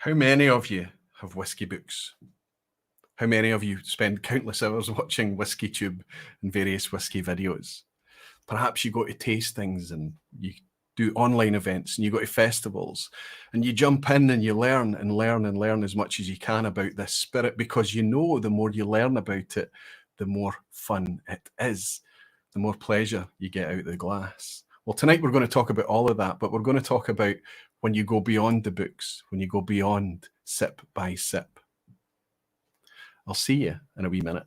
How many of you have whiskey books? How many of you spend countless hours watching WhiskyTube and various whiskey videos? Perhaps you go to tastings and you do online events and you go to festivals and you jump in and you learn and learn and learn as much as you can about this spirit, because you know the more you learn about it, the more fun it is, the more pleasure you get out of the glass. Well, tonight we're going to talk about all of that, but we're going to talk about when you go beyond the books, when you go beyond sip by sip. I'll see you in a wee minute.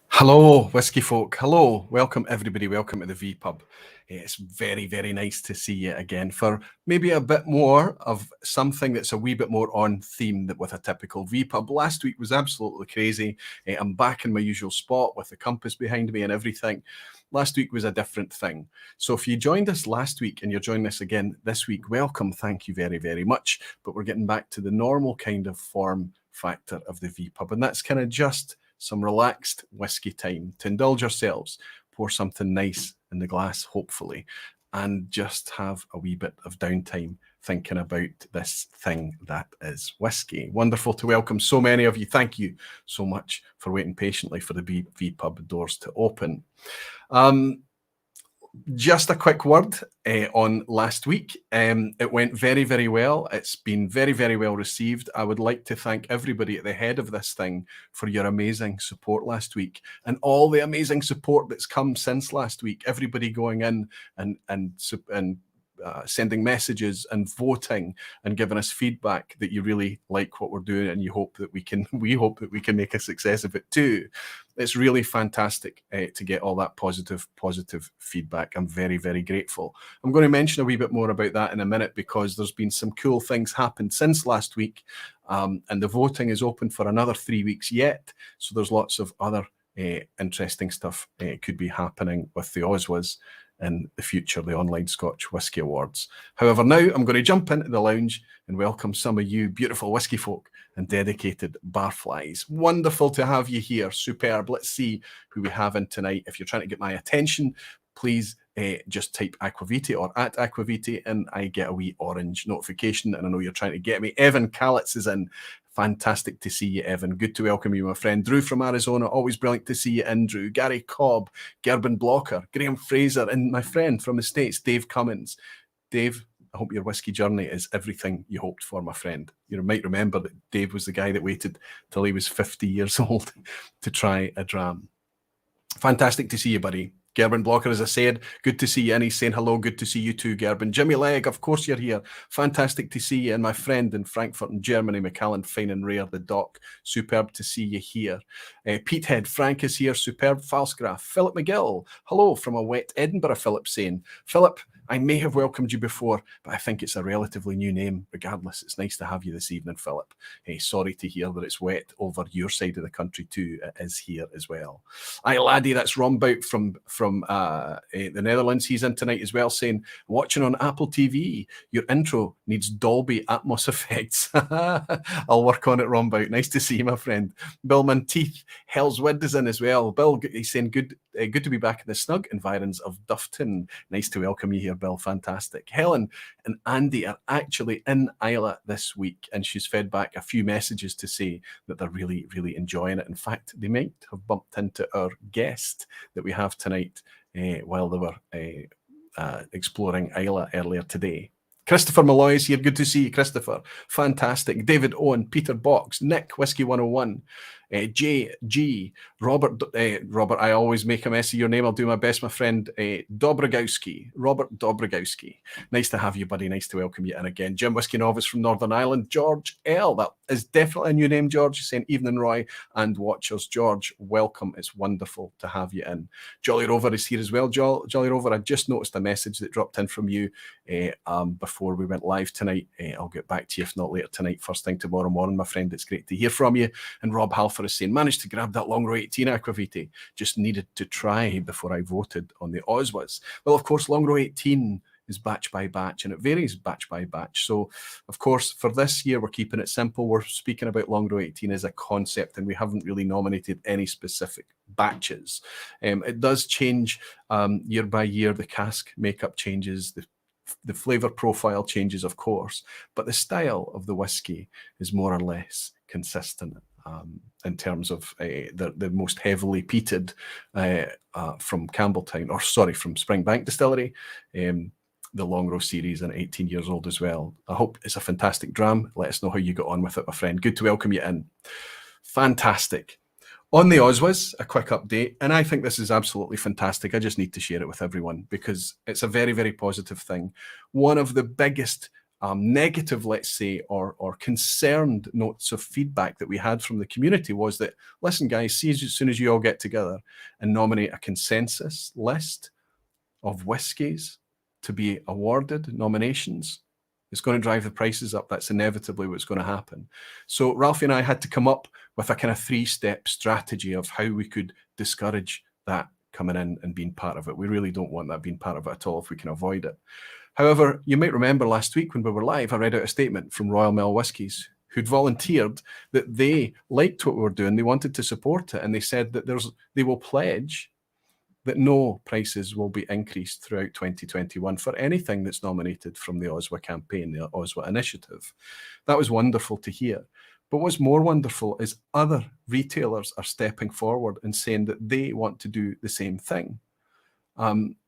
Hello, whiskey folk. Hello, welcome everybody. Welcome to the vPub. It's very, very nice to see you again for maybe a bit more of something that's a wee bit more on theme with a typical vPub. Last week was absolutely crazy. I'm back in my usual spot with the compass behind me and everything. Last week was a different thing. So if you joined us last week and you're joining us again this week, welcome. Thank you very, very much. But we're getting back to the normal kind of form factor of the vPub, and that's kind of just some relaxed whiskey time to indulge yourselves, pour something nice in the glass, hopefully, and just have a wee bit of downtime thinking about this thing that is whiskey. Wonderful to welcome so many of you. Thank you so much for waiting patiently for the vPub doors to open. Just a quick word on last week. It went very, very well. It's been very, very well received. I would like to thank everybody at the head of this thing for your amazing support last week and all the amazing support that's come since last week. Everybody going in and sending messages and voting and giving us feedback that you really like what we're doing, and you hope that we hope that we can make a success of it too. It's really fantastic to get all that positive feedback. I'm very, very grateful. I'm going to mention a wee bit more about that in a minute, because there's been some cool things happened since last week, and the voting is open for another 3 weeks yet. So there's lots of other interesting stuff could be happening with the Oswas in the future, the Online Scotch Whisky Awards. However, now I'm going to jump into the lounge and welcome some of you beautiful whiskey folk and dedicated barflies. Wonderful to have you here. Superb. Let's see who we have in tonight. If you're trying to get my attention, please just type Aquaviti or at Aquaviti and I get a wee orange notification, and I know you're trying to get me. Evan Calitz is in. Fantastic to see you, Evan. Good to welcome you, my friend. Drew from Arizona, always brilliant to see you in, Drew. Gary Cobb, Gerben Blocker, Graham Fraser, and my friend from the States, Dave Cummins. Dave, I hope your whiskey journey is everything you hoped for, my friend. You might remember that Dave was the guy that waited till he was 50 years old to try a dram. Fantastic to see you, buddy. Gerben Blocker, as I said, good to see you. And he's saying hello. Good to see you too, Gerben. Jimmy Legg, of course you're here. Fantastic to see you. And my friend in Frankfurt in Germany, McAllen, fine and rare, the doc. Superb to see you here. Petehead, Frank is here. Superb. Falsgraf. Philip McGill. Hello from a wet Edinburgh, Philip saying. Philip, I may have welcomed you before, but I think it's a relatively new name. Regardless, it's nice to have you this evening, Philip. Hey, sorry to hear that it's wet over your side of the country too. It is here as well. Aye, laddie, that's Rombout from the Netherlands. He's in tonight as well, saying, watching on Apple TV, your intro needs Dolby Atmos effects. I'll work on it, Rombout. Nice to see you, my friend. Bill Monteith, Hell's Wind is in as well. Bill, he's saying, good to be back in the snug environs of Duffton. Nice to welcome you here, Bill. Fantastic. Helen and Andy are actually in Islay this week, and she's fed back a few messages to say that they're really, really enjoying it. In fact, they might have bumped into our guest that we have tonight while they were exploring Islay earlier today. Christopher Malloy is here. Good to see you, Christopher. Fantastic. David Owen, Peter Box, Nick, Whiskey 101, J.G., Robert, I always make a mess of your name. I'll do my best, my friend. Dobrogowski, Robert Dobrogowski. Nice to have you, buddy. Nice to welcome you. And again, Jim Whiskey Novice from Northern Ireland. George L. That is definitely a new name, George. You're saying evening, Roy, and watchers. George, welcome. It's wonderful to have you in. Jolly Rover is here as well. Jolly Rover, I just noticed a message that dropped in from you before we went live tonight. I'll get back to you, if not later tonight, first thing tomorrow morning, my friend. It's great to hear from you. And Rob Halford Gaffer is saying, managed to grab that Longrow 18 Aquavitae. Just needed to try before I voted on the Oswas. Well, of course, Longrow 18 is batch by batch, and it varies batch by batch. So, of course, for this year, we're keeping it simple. We're speaking about Longrow 18 as a concept, and we haven't really nominated any specific batches. It does change year by year. The cask makeup changes, the flavour profile changes, of course, but the style of the whiskey is more or less consistent. In terms of the most heavily peated from Campbelltown, or sorry, from Springbank Distillery, the Longrow series, and 18 years old as well. I hope it's a fantastic dram. Let us know how you got on with it, my friend. Good to welcome you in. Fantastic. On the Oswas, a quick update, and I think this is absolutely fantastic. I just need to share it with everyone because it's a very, very positive thing. One of the biggest negative, let's say, or concerned notes of feedback that we had from the community was that, listen, guys, see, as soon as you all get together and nominate a consensus list of whiskies to be awarded nominations, it's going to drive the prices up. That's inevitably what's going to happen. So Ralphie and I had to come up with a kind of 3-step strategy of how we could discourage that coming in and being part of it. We really don't want that being part of it at all if we can avoid it. However, you might remember last week when we were live, I read out a statement from Royal Mel Whiskies, who'd volunteered that they liked what we were doing, they wanted to support it, and they said that they will pledge that no prices will be increased throughout 2021 for anything that's nominated from the Oswa campaign, the Oswa initiative. That was wonderful to hear. But what's more wonderful is other retailers are stepping forward and saying that they want to do the same thing.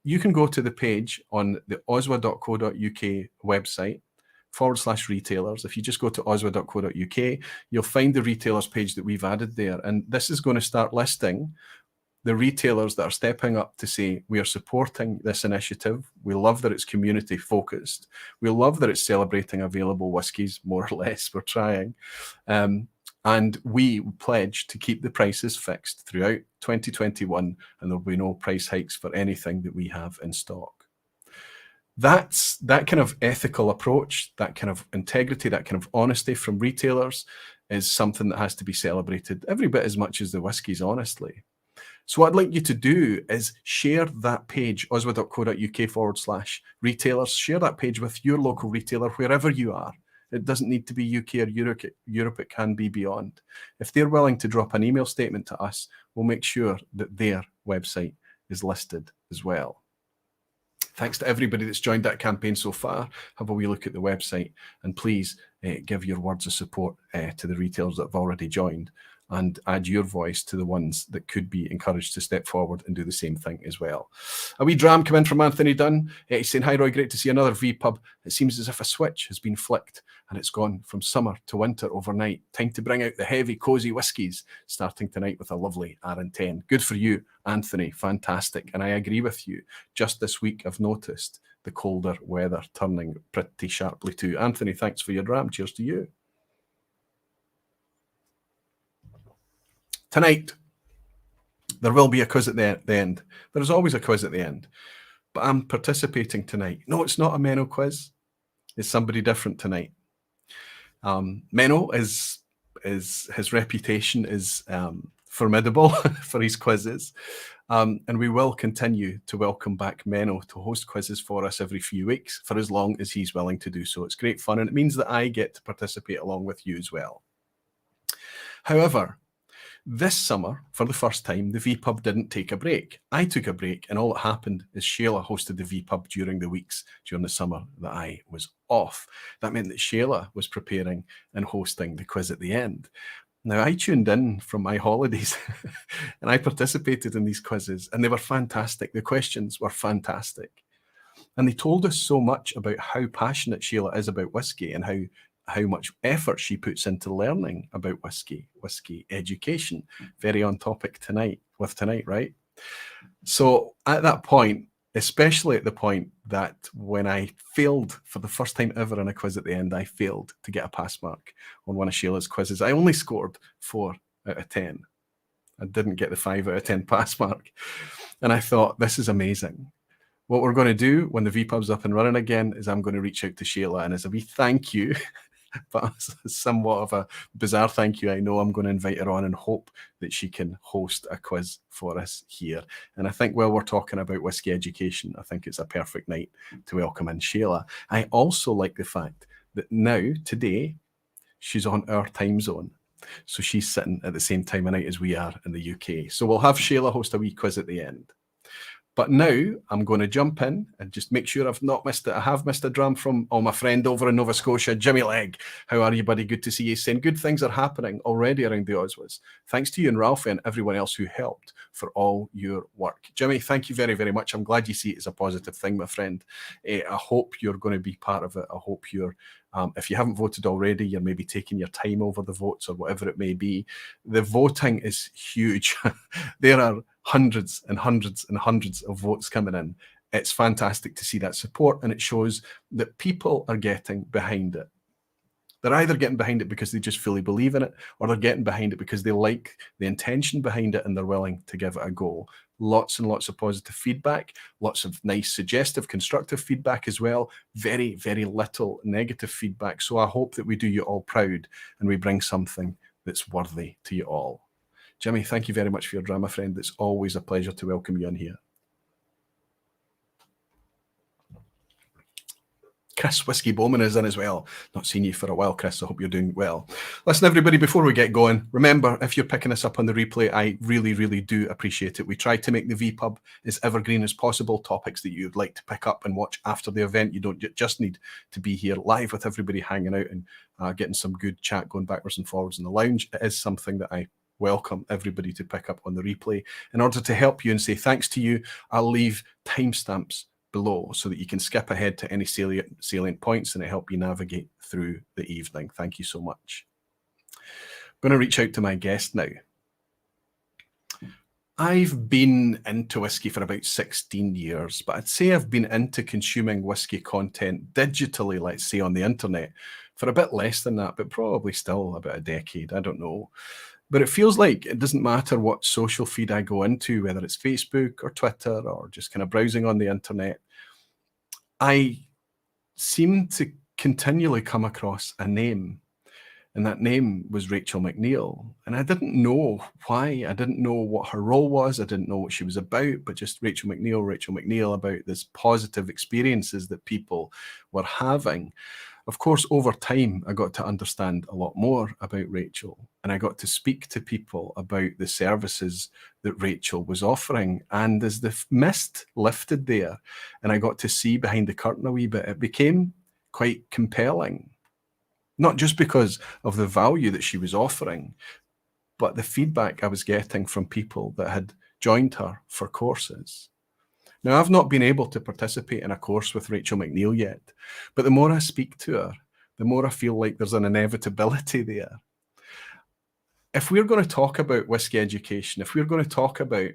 You can go to the page on the oswa.co.uk website /retailers. If you just go to oswa.co.uk, you'll find the retailers page that we've added there. And this is going to start listing the retailers that are stepping up to say, we are supporting this initiative. We love that it's community focused. We love that it's celebrating available whiskies, more or less, we're trying. And we pledge to keep the prices fixed throughout 2021, and there'll be no price hikes for anything that we have in stock. That kind of ethical approach, that kind of integrity, that kind of honesty from retailers is something that has to be celebrated every bit as much as the whiskies, honestly. So what I'd like you to do is share that page, oswa.co.uk /retailers. Share that page with your local retailer, wherever you are. It doesn't need to be UK or Europe, it can be beyond. If they're willing to drop an email statement to us, we'll make sure that their website is listed as well. Thanks to everybody that's joined that campaign so far. Have a wee look at the website, and please give your words of support to the retailers that have already joined, and add your voice to the ones that could be encouraged to step forward and do the same thing as well. A wee dram come in from Anthony Dunn. He's saying, hi Roy, great to see another vPub. It seems as if a switch has been flicked and it's gone from summer to winter overnight. Time to bring out the heavy, cosy whiskies, starting tonight with a lovely R&10. Good for you, Anthony, fantastic. And I agree with you. Just this week, I've noticed the colder weather turning pretty sharply too. Anthony, thanks for your dram. Cheers to you. Tonight, there will be a quiz at the end. There's always a quiz at the end, but I'm participating tonight. No, it's not a Menno quiz. It's somebody different tonight. Menno his reputation is formidable for his quizzes, and we will continue to welcome back Menno to host quizzes for us every few weeks for as long as he's willing to do so. It's great fun, and it means that I get to participate along with you as well. However, this summer, for the first time, the vPub didn't take a break. I took a break, and all that happened is Shayla hosted the vPub during the weeks during the summer that I was off. That meant that Shayla was preparing and hosting the quiz at the end. Now, I tuned in from my holidays and I participated in these quizzes, and they were fantastic. The questions were fantastic. And they told us so much about how passionate Shayla is about whiskey and how much effort she puts into learning about whiskey education. Very on topic tonight, right? So at that point, especially at the point that when I failed for the first time ever in a quiz at the end, I failed to get a pass mark on one of Shayla's quizzes. I only scored 4 out of 10. I didn't get the 5 out of 10 pass mark. And I thought, this is amazing. What we're going to do when the vPub's up and running again is I'm going to reach out to Shayla, and as a wee thank you, but somewhat of a bizarre thank you. I know I'm going to invite her on and hope that she can host a quiz for us here. And I think while we're talking about whisky education, I think it's a perfect night to welcome in Shayla. I also like the fact that now, today, she's on our time zone. So she's sitting at the same time of night as we are in the UK. So we'll have Shayla host a wee quiz at the end. But now I'm going to jump in and just make sure I've not missed it. I have missed a dram from my friend over in Nova Scotia, Jimmy Legg. How are you, buddy? Good to see you. Saying good things are happening already around the Oswas. Thanks to you and Ralphie and everyone else who helped for all your work. Jimmy, thank you very, very much. I'm glad you see it as a positive thing, my friend. I hope you're going to be part of it. I hope you're, if you haven't voted already, you're maybe taking your time over the votes or whatever it may be. The voting is huge. There are hundreds and hundreds and hundreds of votes coming in. It's fantastic to see that support, and it shows that people are getting behind it. They're either getting behind it because they just fully believe in it, or they're getting behind it because they like the intention behind it and they're willing to give it a go. Lots and lots of positive feedback, lots of nice, suggestive, constructive feedback as well. Very, very little negative feedback. So I hope that we do you all proud and we bring something that's worthy to you all. Jimmy, thank you very much for your drama, friend. It's always a pleasure to welcome you in here. Chris Whiskey Bowman is in as well. Not seen you for a while, Chris. I hope you're doing well. Listen, everybody, before we get going, remember, if you're picking us up on the replay, I really, really do appreciate it. We try to make the vPub as evergreen as possible. Topics that you'd like to pick up and watch after the event. You don't just need to be here live with everybody hanging out and getting some good chat going backwards and forwards in the lounge. It is something that I welcome everybody to pick up on the replay. In order to help you and say thanks to you, I'll leave timestamps below so that you can skip ahead to any salient points and it help you navigate through the evening. Thank you so much. I'm going to reach out to my guest now. I've been into whiskey for about 16 years, but I'd say I've been into consuming whiskey content digitally, let's say on the internet, for a bit less than that, but probably still about a decade. I don't know. But it feels like it doesn't matter what social feed I go into, whether it's Facebook or Twitter or just kind of browsing on the internet, I seem to continually come across a name. And that name was Rachel MacNeill. And I didn't know why. I didn't know what her role was. I didn't know what she was about, but just Rachel MacNeill, about this positive experiences that people were having. Of course, over time, I got to understand a lot more about Rachel, and I got to speak to people about the services that Rachel was offering. And as the mist lifted there, and I got to see behind the curtain a wee bit, it became quite compelling. Not just because of the value that she was offering, but the feedback I was getting from people that had joined her for courses. Now, I've not been able to participate in a course with Rachel MacNeill yet, but the more I speak to her, the more I feel like there's an inevitability there. If we're going to talk about whiskey education, if we're going to talk about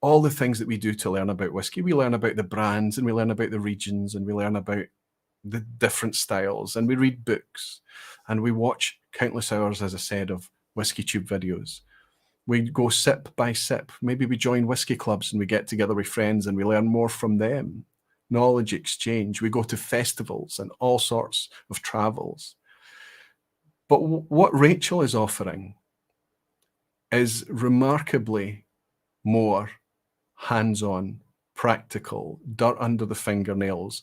all the things that we do to learn about whiskey, we learn about the brands and we learn about the regions and we learn about the different styles and we read books and we watch countless hours, as I said, of whiskey tube videos. We go sip by sip. Maybe we join whiskey clubs and we get together with friends and we learn more from them. Knowledge exchange. We go to festivals and all sorts of travels. But what Rachel is offering is remarkably more hands-on, practical, dirt under the fingernails,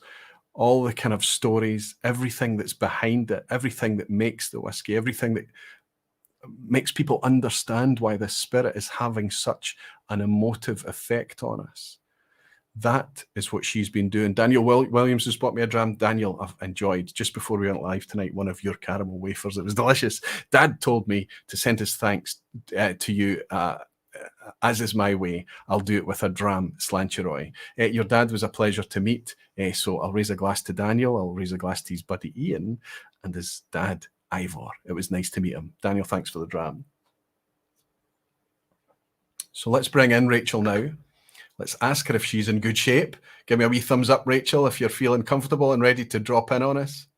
all the kind of stories, everything that's behind it, everything that makes the whiskey, everything that makes people understand why this spirit is having such an emotive effect on us. That is what she's been doing. Daniel Williams has bought me a dram. Daniel, I've enjoyed, just before we went live tonight, one of your caramel wafers. It was delicious. Dad told me to send his thanks to you, as is my way. I'll do it with a dram slancheroy. Your dad was a pleasure to meet. So I'll raise a glass to Daniel. I'll raise a glass to his buddy Ian and his dad, Ivor. It was nice to meet him. Daniel, thanks for the dram. So let's bring in Rachel now. Let's ask her if she's in good shape. Give me a wee thumbs up, Rachel, if you're feeling comfortable and ready to drop in on us.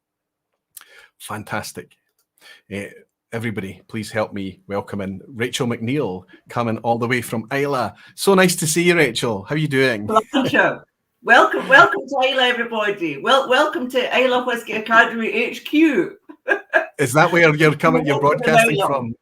Fantastic. Everybody, please help me welcome in Rachel MacNeill, coming all the way from Islay. So nice to see you, Rachel. How are you doing? Pleasure. Welcome to Islay, everybody. Welcome to Islay Whisky Academy HQ. Is that where you're coming? You're broadcasting Now. from?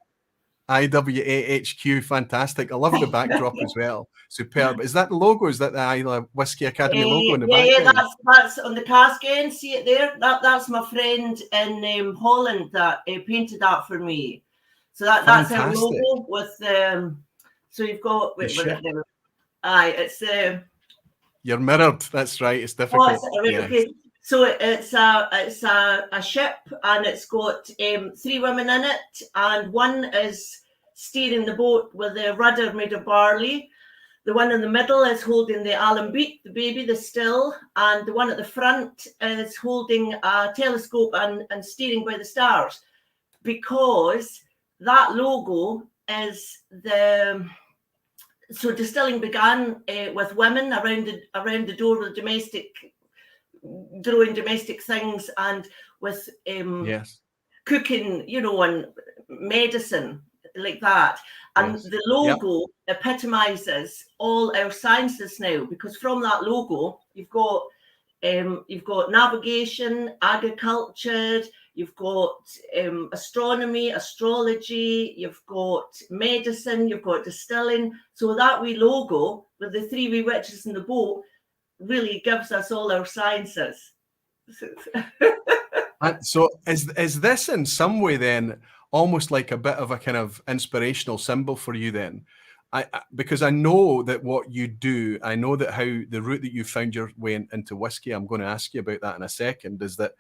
IWAHQ, fantastic. I love the backdrop as well. Superb. Is that the logo? Is that the Islay Whisky Academy logo in the background? Yeah, that's on the cask end. See it there? That's my friend in Holland that painted that for me. So that's our logo with so you've got it's you're mirrored. That's right. It's difficult. Okay. So it's a ship, and it's got 3 women in it, and one is steering the boat with a rudder made of barley. The one in the middle is holding the alembic, the baby, the still, and the one at the front is holding a telescope and steering by the stars, because that logo is so distilling began with women around the door with growing domestic things, and with cooking, and medicine like that. And the logo epitomizes all our sciences now, because from that logo you've got navigation, agriculture, you've got astronomy, astrology, you've got medicine, you've got distilling. So that wee logo with the 3 wee witches in the boat really gives us all our sciences. So is this in some way then almost like a bit of a kind of inspirational symbol for you then? Because I know that what you do, I know that how the route that you found your way into whiskey, I'm going to ask you about that in a second, is that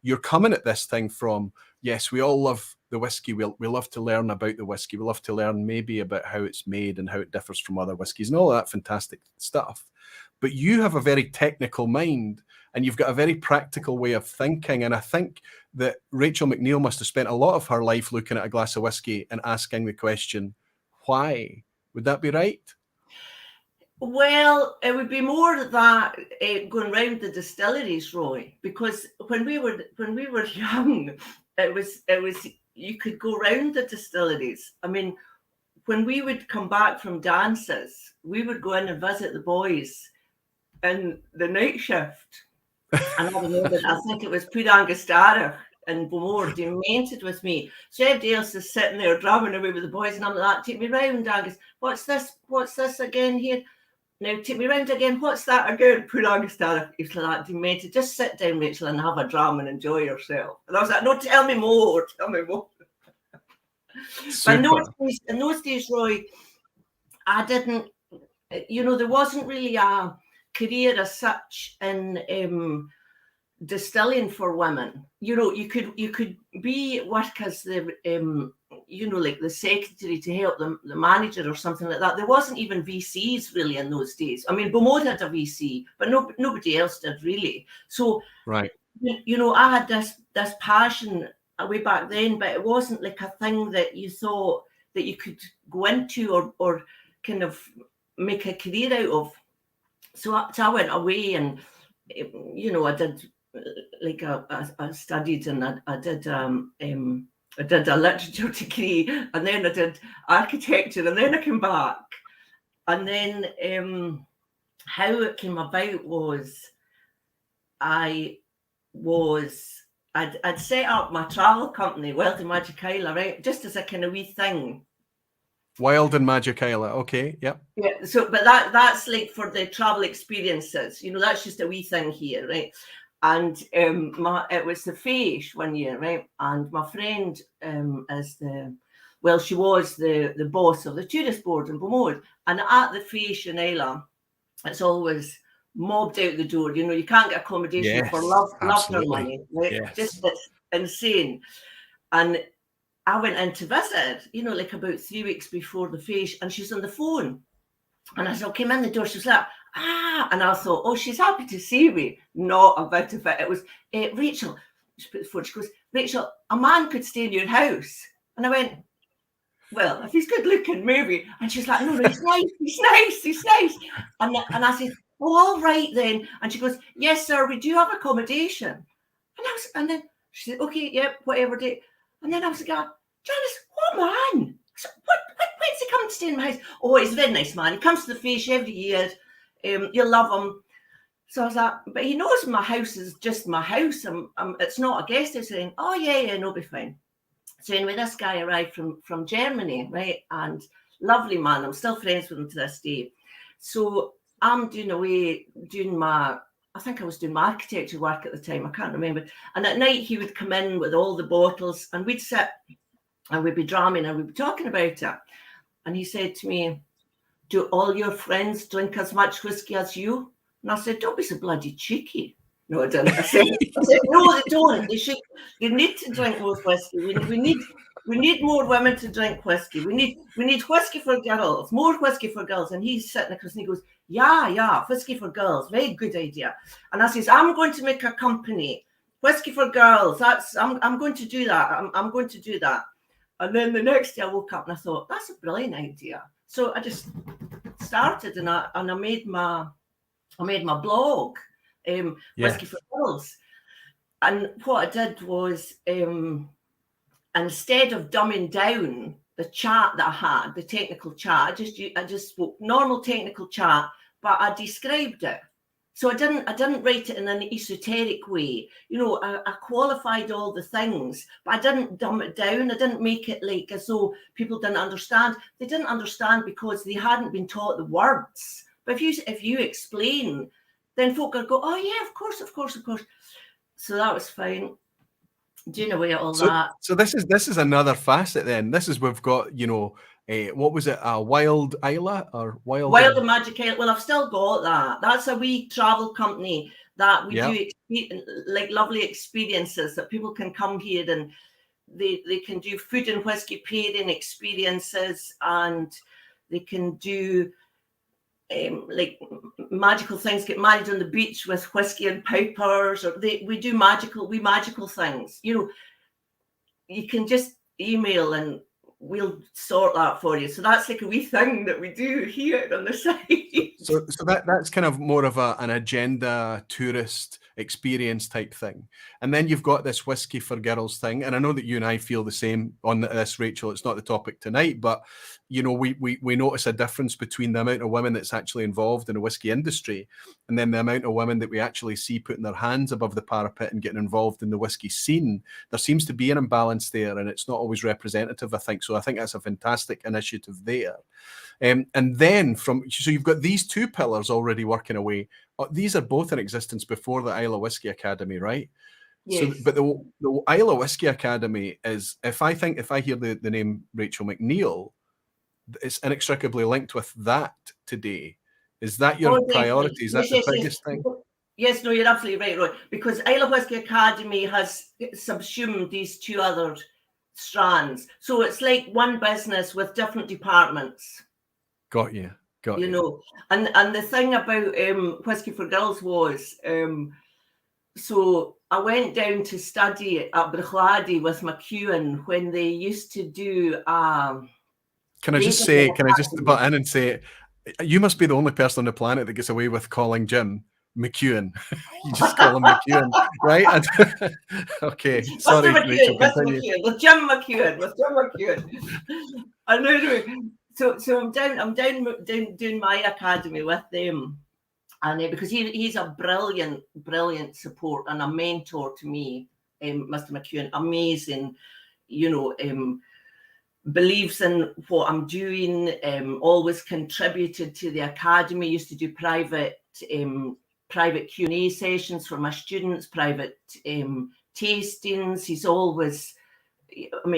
you're coming at this thing from, yes, we all love the whiskey. We love to learn about the whiskey. We love to learn maybe about how it's made and how it differs from other whiskeys and all that fantastic stuff. But you have a very technical mind, and you've got a very practical way of thinking. And I think that Rachel MacNeill must have spent a lot of her life looking at a glass of whiskey and asking the question, why? Would that be right? Well, it would be more that going round the distilleries, Roy, because when we were young, it was you could go round the distilleries. I mean, when we would come back from dances, we would go in and visit the boys in the night shift. And I remember, I think it was Pud Angustarach and Beaumont demented with me. So everybody else is sitting there drumming away with the boys, and I'm like, take me round, Angus. What's this again here? Now take me round again. What's that again? Pud Angustarach. He was like, demented. Just sit down, Rachel, and have a dram and enjoy yourself. And I was like, no, tell me more. But in those days, Roy, I didn't, there wasn't really a career as such in distilling for women. You could work as the like the secretary to help the manager or something like that. There wasn't even VCs really in those days. I mean, Beaumont had a VC, but nobody else did really. So right, I had this passion way back then, but it wasn't like a thing that you thought that you could go into or kind of make a career out of. So I went away, and I did like I studied, and I did a literature degree, and then I did architecture, and then I came back. And then how it came about was I'd set up my travel company, Wild and Magic Islay, right? Just as a kind of wee thing. Wild and Magic Islay, okay, yep. Yeah, so but that's like for the travel experiences, that's just a wee thing here, right? And it was the Fèis one year, right? And my friend she was the boss of the tourist board in Beaumont, and at the Fèis in Islay, it's always mobbed out the door. You can't get accommodation for love nor money, right? Yes. Just it's insane. And I went in to visit, like about 3 weeks before the Fèis, and she's on the phone. And as I came in the door, she was like, and I thought, oh, she's happy to see me. Not a bit of it. It was, Rachel, she put the phone, she goes, Rachel, a man could stay in your house. And I went, well, if he's good looking, maybe. And she's like, no, he's nice. And I said, oh, all right then. And she goes, yes, sir, we do have accommodation. And then she said, okay, yep, whatever day. And then I was like, Janice, what man? I said, when's he come to stay in my house? Oh, he's a very nice man. He comes to the Fèis every year. You'll love him. So I was like, but he knows my house is just my house. It's not a guest house. Saying, oh, yeah, no, be fine. So anyway, this guy arrived from Germany, right? And lovely man. I'm still friends with him to this day. So I'm doing my, I think I was doing my architecture work at the time. I can't remember. And at night he would come in with all the bottles and we'd sit and we'd be drumming and we'd be talking about it. And he said to me, do all your friends drink as much whiskey as you? And I said, don't be so bloody cheeky. No, I didn't. I said no, they don't. They need to drink more whiskey. We need more women to drink whiskey. We need whiskey for girls, more whiskey for girls. And he's sitting across and he goes, yeah, whiskey for girls, very good idea. And I says, I'm going to make a company, whiskey for girls. I'm going to do that. I'm going to do that. And then the next day I woke up and I thought, that's a brilliant idea. So I just started and I made my blog. Whisky for Girls. And what I did was instead of dumbing down the chat that I had, the technical chat, I just spoke normal technical chat, but I described it. So I didn't write it in an esoteric way. I qualified all the things, but I didn't dumb it down. I didn't make it like as though people didn't understand. They didn't understand because they hadn't been taught the words. But if you explain, then folk will go, oh yeah, of course. So that was fine. Doing away at all that. So this is another facet then. We've got, what was it? A wild Islay or wild and Magic Isle. Well, I've still got that. That's a wee travel company that we do like lovely experiences that people can come here and they can do food and whiskey pairing experiences, and they can do like magical things, get married on the beach with whiskey and pipers, or we do magical things. You can just email and we'll sort that for you. So that's like a wee thing that we do here on the site. So that's kind of more of an agenda tourist experience type thing. And then you've got this whiskey for girls thing. And I know that you and I feel the same on this, Rachel. It's not the topic tonight, but we notice a difference between the amount of women that's actually involved in the whiskey industry and then the amount of women that we actually see putting their hands above the parapet and getting involved in the whiskey scene. There seems to be an imbalance there, and it's not always representative, I think. So I think that's a fantastic initiative there. And then so you've got these two pillars already working away. These are both in existence before the Islay Whisky Academy, right? Yes. So, but the Islay Whisky Academy is, if I hear the name Rachel MacNeill, it's inextricably linked with that today. Is that your priority? Is that the biggest thing? Yes, no, you're absolutely right, Roy. Because Islay Whisky Academy has subsumed these two other strands. So it's like one business with different departments. Got you. And the thing about Whisky for Girls was, so I went down to study at Bruichladdich with McEwen when they used to do. Can I just butt in and say, you must be the only person on the planet that gets away with calling Jim McEwen. You just call him McEwen, right? Okay, sorry, Rachel, continue. With Jim McEwen. And anyway, so I'm down doing my academy with them, and because he's a brilliant support and a mentor to me, Mr. McEwen, amazing, believes in what I'm doing, always contributed to the academy, used to do private Q&A sessions for my students, private tastings. He's always,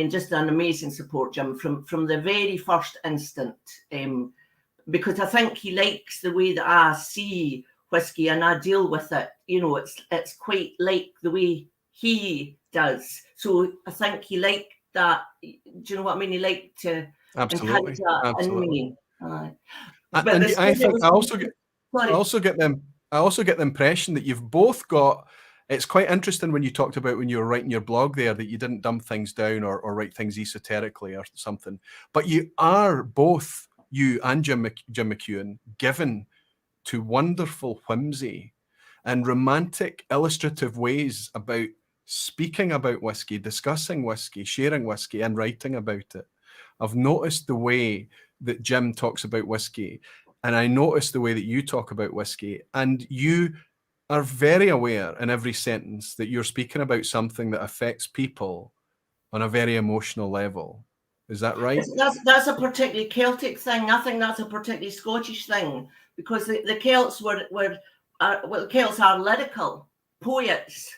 just an amazing support, Jim, from the very first instant, because I think he likes the way that I see whiskey and I deal with it. It's quite like the way he does. So I think he liked that. Do you know what I mean? He liked to encourage that in me. I also get the impression that you've both got. It's quite interesting when you talked about when you were writing your blog there that you didn't dumb things down or write things esoterically or something. But you are both, you and Jim McEwen, given to wonderful whimsy and romantic illustrative ways about speaking about whiskey, discussing whiskey, sharing whiskey, and writing about it. I've noticed the way that Jim talks about whiskey, and I noticed the way that you talk about whiskey, and you are very aware in every sentence that you're speaking about something that affects people on a very emotional level. Is that right? That's a particularly Celtic thing. I think that's a particularly Scottish thing, because the Celts well, the Celts are lyrical poets,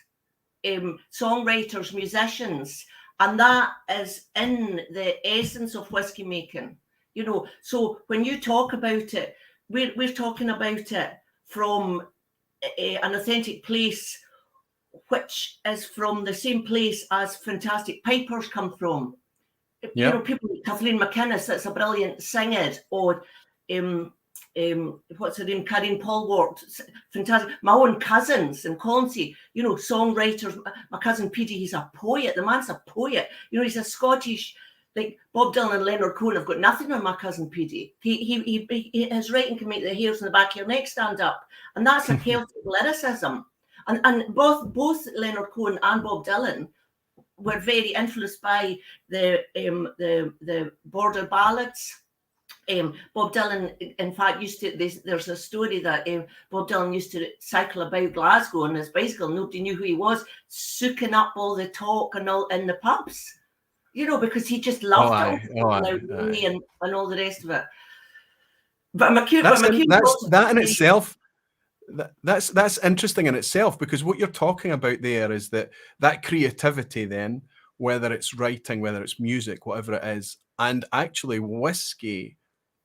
songwriters, musicians, and that is in the essence of whiskey making. You know, so when you talk about it, we're talking about it from an authentic place, which is from the same place as fantastic pipers come from. Yep. You know, people like Kathleen McInnes, that's a brilliant singer, or what's her name, Karine Polwart, fantastic. My own cousins in Colonsey, you know, songwriters. My cousin Petey, he's a poet. The man's a poet. You know, he's a Scottish, like Bob Dylan and Leonard Cohen. I've got nothing on my cousin Petey. His writing can make the hairs on the back of your neck stand up, and that's a Celtic lyricism. And both Leonard Cohen and Bob Dylan were very influenced by the border ballads. Bob Dylan, in fact, there's a story that Bob Dylan used to cycle about Glasgow on his bicycle. Nobody knew who he was, soaking up all the talk and all in the pubs, you know, because he just loved it and all the rest of it. But that in itself. That's interesting in itself, because what you're talking about there is that creativity then, whether it's writing, whether it's music, whatever it is, and actually whiskey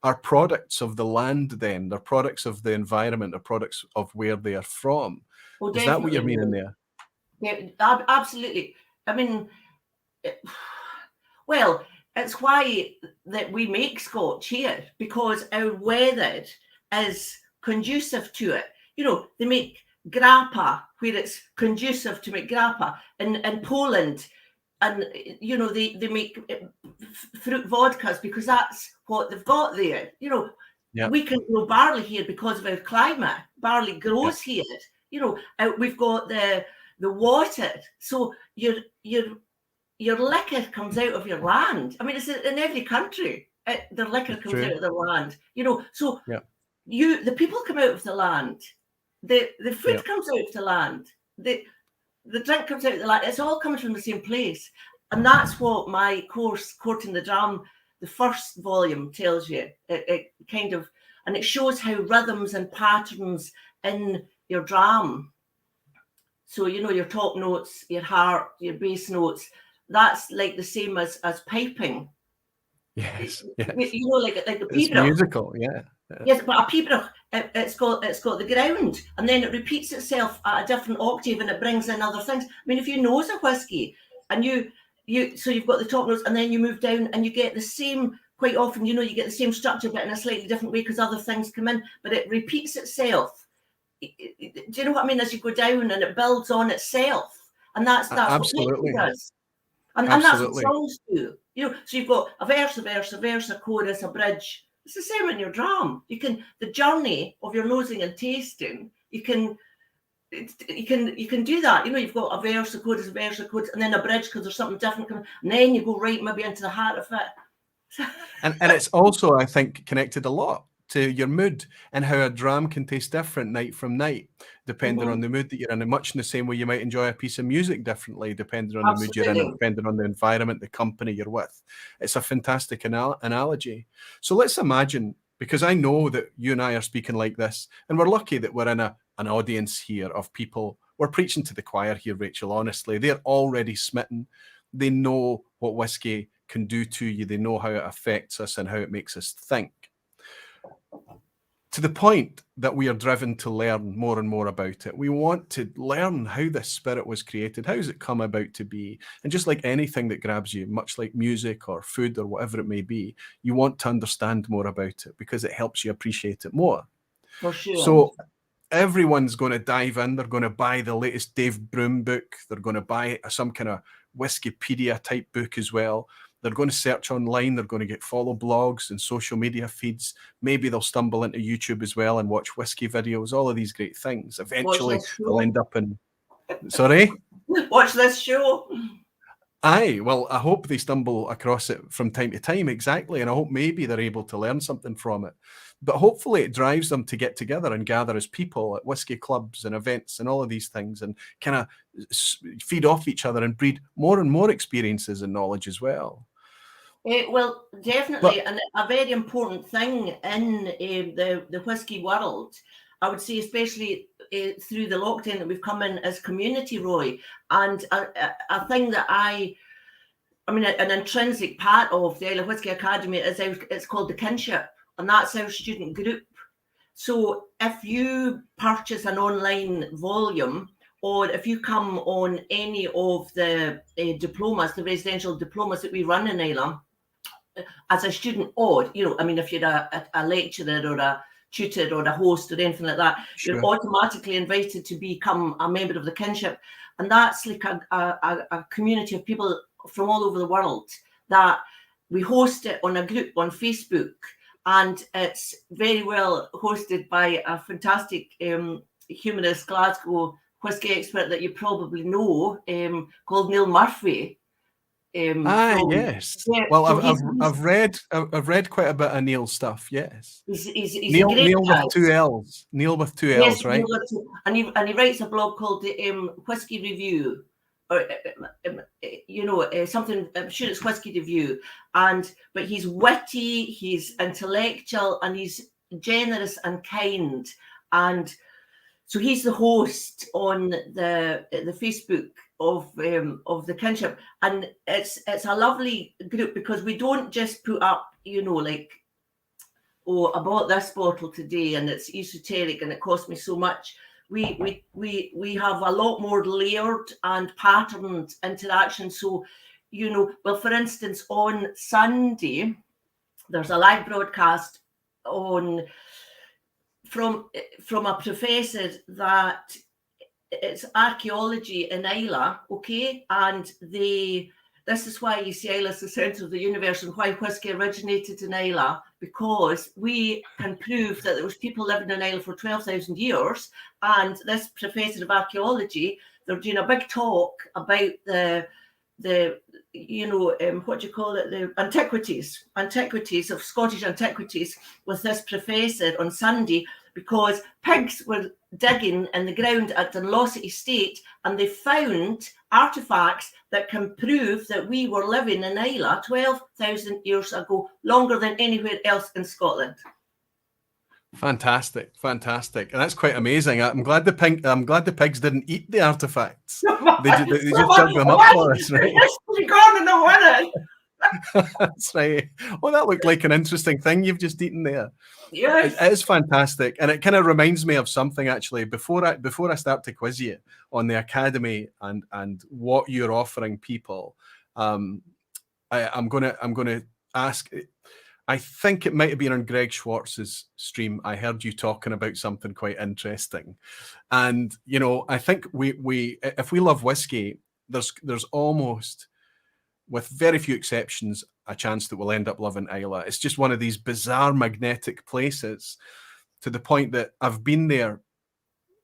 are products of the land then. They're products of the environment, they're products of where they are from. Well, is that what you're meaning there? Yeah, absolutely. I mean, well, it's why that we make Scotch here, because our weather is conducive to it. You know, they make grappa where it's conducive to make grappa. In Poland, and, you know, they make fruit vodkas because that's what they've got there. You know, we can grow barley here because of our climate. Barley grows here. You know, we've got the water. So your liquor comes out of your land. I mean, it's in every country. The liquor comes out of the land. You know, so the people come out of the land. The food comes out of the land. The drink comes out of the land. It's all coming from the same place. And that's what my course, Courting the Dram, the first volume tells you. It kind of, and it shows how rhythms and patterns in your dram. So, you know, your top notes, your heart, your bass notes, that's like the same as piping. Yes. You know, like a it's musical, Yes, but a pibroch, it's got the ground, and then it repeats itself at a different octave, and it brings in other things. I mean, if you nose a whiskey, and so you've got the top notes, and then you move down, and you get the same. Quite often, you know, you get the same structure, but in a slightly different way because other things come in. But it repeats itself. Do you know what I mean? As you go down, and it builds on itself, and that's absolutely what it does. And that's what songs do. You know, so you've got a verse, a chorus, a bridge. It's the same in your dram. The journey of your nosing and tasting, you can do that. You know, you've got a verse, a chorus, and then a bridge because there's something different coming, and then you go right maybe into the heart of it. and it's also, I think, connected a lot to your mood and how a dram can taste different night from night, depending on the mood that you're in, and much in the same way you might enjoy a piece of music differently, depending on the mood you're in, and depending on the environment, the company you're with. It's a fantastic analogy. So let's imagine, because I know that you and I are speaking like this, and we're lucky that we're in an audience here of people. We're preaching to the choir here, Rachel, honestly. They're already smitten. They know what whiskey can do to you. They know how it affects us and how it makes us think. To the point that we are driven to learn more and more about it. We want to learn how this spirit was created. How does it come about to be? And just like anything that grabs you, much like music or food or whatever it may be, you want to understand more about it because it helps you appreciate it more. For sure. So everyone's going to dive in. They're going to buy the latest Dave Broom book. They're going to buy some kind of Whiskipedia type book as well. They're going to search online. They're going to follow blogs and social media feeds. Maybe they'll stumble into YouTube as well and watch whiskey videos, all of these great things. Eventually, they'll end up in... Sorry? Watch this show. Aye, well, I hope they stumble across it from time to time, exactly. And I hope maybe they're able to learn something from it. but hopefully it drives them to get together and gather as people at whiskey clubs and events and all of these things, and kind of feed off each other and breed more and more experiences and knowledge as well. Well, definitely, and a very important thing in the whiskey world, I would say, especially through the lockdown that we've come in, as community, Roy. And a thing that I mean, an intrinsic part of the Islay Whisky Academy is it's called the kinship, and that's our student group. So if you purchase an online volume, or if you come on any of the diplomas, the residential diplomas that we run in Islay, as a student, or, you know, I mean, if you're a lecturer or a tutor or a host or anything like that, Sure. You're automatically invited to become a member of the kinship. And that's like a community of people from all over the world that we host it on a group on Facebook. And it's very well hosted by a fantastic humorous Glasgow whisky expert that you probably know, called Neil Murphy. Yes. Yeah, well, so I've read quite a bit of Neil's stuff. Yes. He's Neil, a great Neil guy. with two L's. Neil with two Yes, L's, right? and he writes a blog called the Whisky Review, or something. I'm sure it's Whisky Review, but he's witty, he's intellectual, and he's generous and kind, and so he's the host on the Facebook of the kinship, and it's a lovely group because we don't just put up, like, oh, I bought this bottle today and it's esoteric and it cost me so much. We have a lot more layered and patterned interaction. So, well, for instance, on Sunday, there's a live broadcast from a professor that it's archaeology in Islay, okay? And this is why you see Islay is the centre of the universe and why whisky originated in Islay, because we can prove that there was people living in Islay for 12,000 years. And this professor of archaeology, they're doing a big talk about the what do you call it? The antiquities of Scottish antiquities with this professor on Sunday, because pigs were digging in the ground at Dunloss Estate and they found artifacts that can prove that we were living in Islay 12,000 years ago, longer than anywhere else in Scotland. Fantastic, and that's quite amazing. I'm glad the pigs didn't eat the artifacts. They just dug them up for us, right? That's right. Well, that looked like an interesting thing you've just eaten there. Yes. It is fantastic, and it kind of reminds me of something actually. Before I start to quiz you on the academy and what you're offering people, I'm gonna ask. I think it might have been on Greg Schwartz's stream. I heard you talking about something quite interesting, and I think we if we love whiskey, there's almost, with very few exceptions, a chance that we'll end up loving Islay. It's just one of these bizarre magnetic places, to the point that I've been there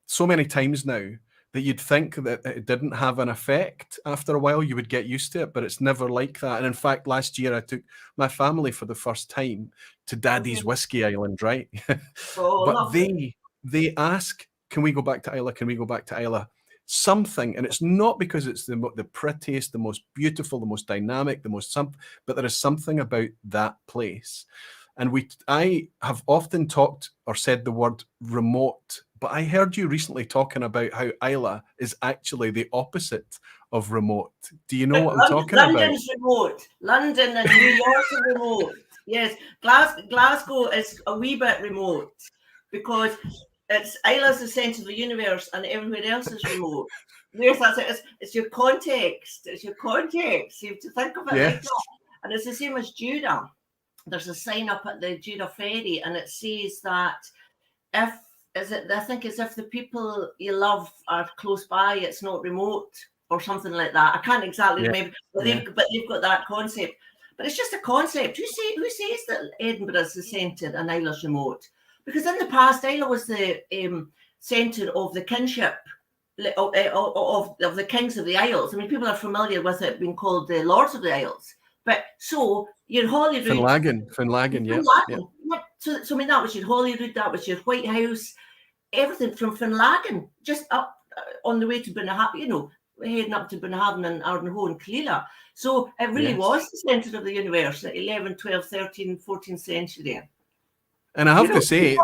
so many times now that you'd think that it didn't have an effect. After a while, you would get used to it, but it's never like that. And in fact, last year, I took my family for the first time to Daddy's Whiskey Island, right? But they ask, can we go back to Islay? Can we go back to Islay? Something, and it's not because it's the prettiest, the most beautiful, the most dynamic, but there is something about that place. And I have often talked or said the word remote, but I heard you recently talking about how Islay is actually the opposite of remote. Do you know what I'm talking about? London's remote. London and New York are remote. Yes, Glasgow is a wee bit remote because Islay's the centre of the universe and everywhere else is remote. Yes, that's it. It's your context. It's your context. You have to think of it like that. And it's the same as Judah. There's a sign up at the Judah Ferry, and it says that if the people you love are close by, it's not remote, or something like that. I can't exactly remember, but they've got that concept. But it's just a concept. Who says that Edinburgh is the centre and Islay's remote? Because in the past, Islay was the centre of the kinship of the kings of the Isles. I mean, people are familiar with it being called the Lords of the Isles. But so your Holyrood, Finlagan, yeah. So I mean, that was your Holyrood, that was your White House, everything from Finlagan, just up on the way to Bunnahabhain, you know, heading up to Bunnahabhain and Ardnahoe and Cleela. So it really was the centre of the universe, the 11th, 12th, 13th, 14th century. And I have to say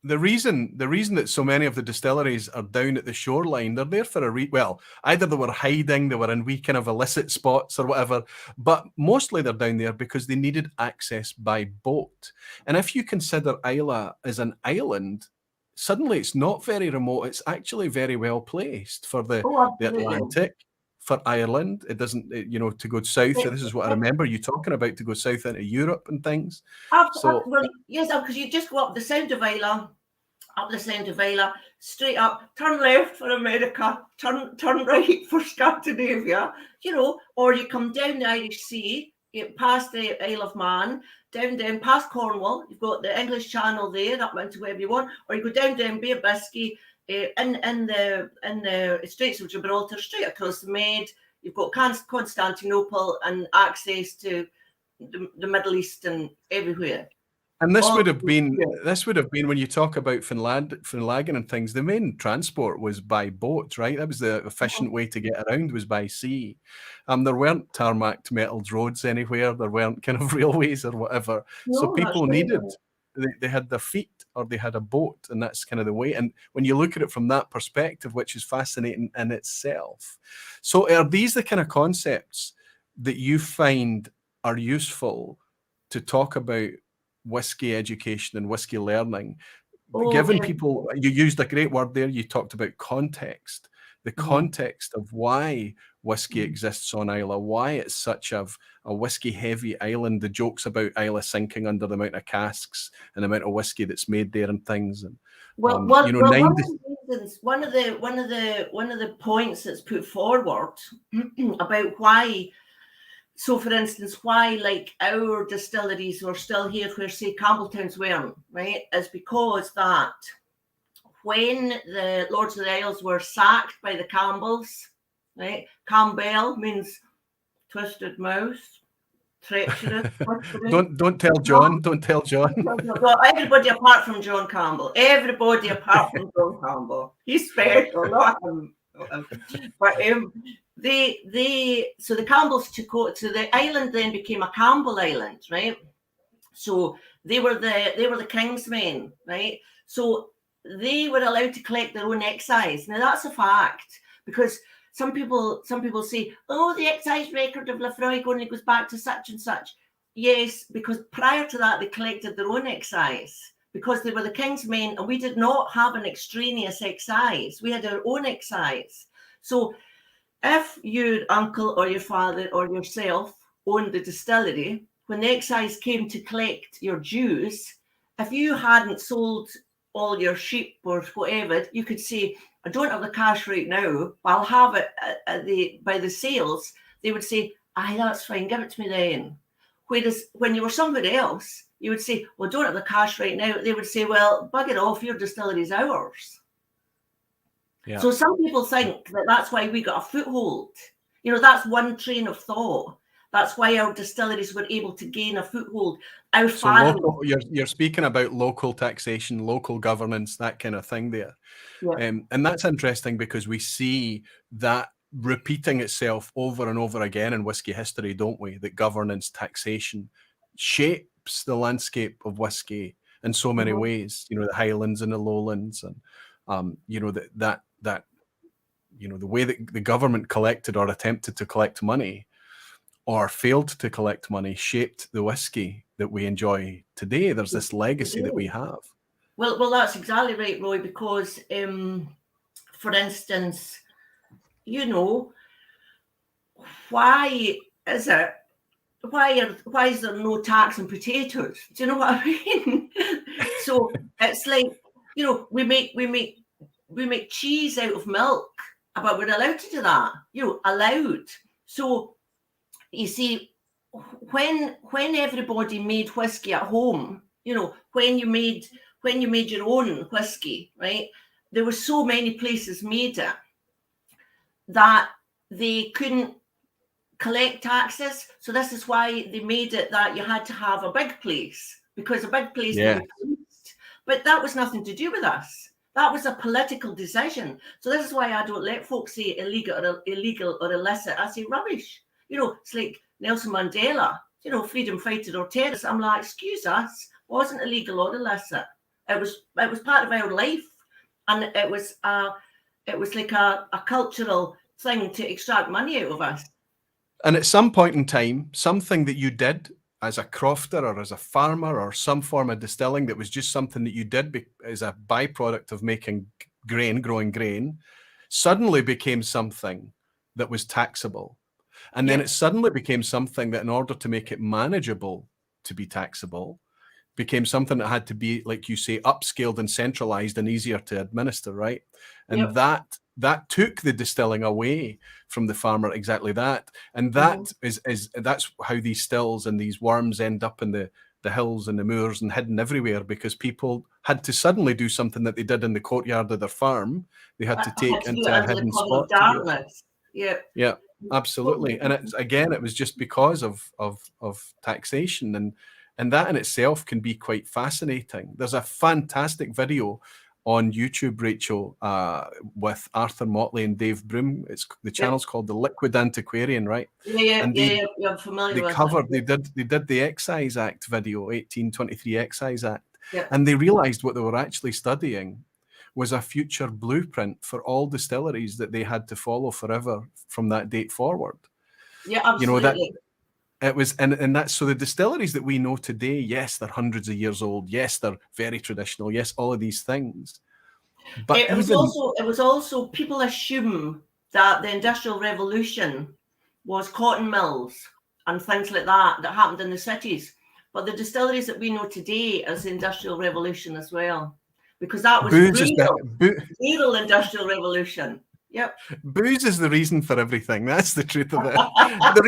the reason that so many of the distilleries are down at the shoreline, they're there for well, either they were hiding, they were in wee kind of illicit spots or whatever, but mostly they're down there because they needed access by boat. And if you consider Islay as an island, suddenly it's not very remote. It's actually very well placed for the Atlantic, for Ireland. It doesn't, you know, to go south. This is what I remember you talking about, to go south into Europe and things. Well, yes, because you just go up the Sound of Islay, straight up, turn left for America, turn right for Scandinavia, you know, or you come down the Irish Sea, you past the Isle of Man, down past Cornwall. You've got the English Channel there, up into wherever you want, or you go down Bay of Biscay, in the Straits of Gibraltar, straight across the Med. You've got Constantinople and access to the Middle East and everywhere. And this would have been when you talk about Finlagan and things, the main transport was by boat, right? That was the efficient way to get around, was by sea. There weren't tarmacked metalled roads anywhere. There weren't kind of railways or whatever. So people needed, they had their feet or they had a boat, and that's kind of the way. And when you look at it from that perspective, which is fascinating in itself. So are these the kind of concepts that you find are useful to talk about whiskey education and whiskey learning, given people, you used a great word there, you talked about context, the context of why whiskey exists on Islay, why it's such a whiskey heavy island, the jokes about Islay sinking under the amount of casks and the amount of whiskey that's made there and things. And one of the points that's put forward about why. So, for instance, why, like, our distilleries were still here where, say, Campbelltown's weren't, right, is because that when the Lords of the Isles were sacked by the Campbells, right, Campbell means twisted mouth, treacherous. Don't tell John. Don't tell John. Everybody apart from John Campbell. Everybody apart from John Campbell. He's special, not him. But so the Campbells took over, so the island then became a Campbell Island, right? So they were the king's men, right? So they were allowed to collect their own excise. Now that's a fact, because some people say, oh, the excise record of Lafroig only goes back to such and such. Yes, because prior to that they collected their own excise, because they were the king's men, and we did not have an extraneous excise. We had our own excise. So if your uncle or your father or yourself owned the distillery, when the excise came to collect your dues, if you hadn't sold all your sheep or whatever, you could say, I don't have the cash right now, but I'll have it by the sales. They would say, aye, that's fine, give it to me then. Whereas when you were somewhere else, you would say, well, I don't have the cash right now. They would say, well, bugger off, your distillery's ours. Yeah. So some people think that that's why we got a foothold. You know, that's one train of thought. That's why our distilleries were able to gain a foothold. You're speaking about local taxation, local governance, that kind of thing there. Yeah. And that's interesting because we see that repeating itself over and over again in whiskey history, don't we? That governance, taxation shapes the landscape of whiskey in so many ways. You know, the Highlands and the Lowlands, and you know, that you know, the way that the government collected or attempted to collect money or failed to collect money shaped the whiskey that we enjoy today. There's this legacy that we have. Well, that's exactly right, Roy, because for instance, you know, why is there no tax on potatoes? Do you know what I mean? So it's like, you know, we make cheese out of milk, but we're allowed to do that, you know, allowed. So you see, when everybody made whiskey at home, you know, when you made your own whiskey, right, there were so many places made it that they couldn't collect taxes. So this is why they made it that you had to have a big place because a big place Yeah. to be policed. But that was nothing to do with us. That was a political decision. So this is why I don't let folks say illegal or illicit. I say rubbish. You know, it's like Nelson Mandela, you know, freedom fighter or terrorist. I'm like, excuse us, wasn't illegal or illicit. It was part of our life, and it was like a cultural thing to extract money out of us. And at some point in time, something that you did as a crofter or as a farmer or some form of distilling that was just something that you did as a byproduct of making grain, growing grain, suddenly became something that was taxable. And then it suddenly became something that in order to make it manageable to be taxable, became something that had to be, like you say, upscaled and centralized and easier to administer, right? And that took the distilling away from the farmer, exactly that. And that that's how these stills and these worms end up in the hills and the moors and hidden everywhere, because people had to suddenly do something that they did in the courtyard of their farm. They had to take into a hidden spot. Yeah, absolutely. And it's, again, it was just because of taxation, and that in itself can be quite fascinating. There's a fantastic video on YouTube, Rachel, with Arthur Motley and Dave Broom. The channel's called The Liquid Antiquarian, right? I'm familiar with it. They did the Excise Act video, 1823 Excise Act, and they realized what they were actually studying was a future blueprint for all distilleries that they had to follow forever from that date forward. Yeah, absolutely. You know, it was, and that's, so the distilleries that we know today, yes, they're hundreds of years old. Yes, they're very traditional. Yes, all of these things. But it was also people assume that the Industrial Revolution was cotton mills and things like that happened in the cities. But the distilleries that we know today as the Industrial Revolution as well, because that was rural Industrial Revolution. Yep. Booze is the reason for everything. That's the truth of it. the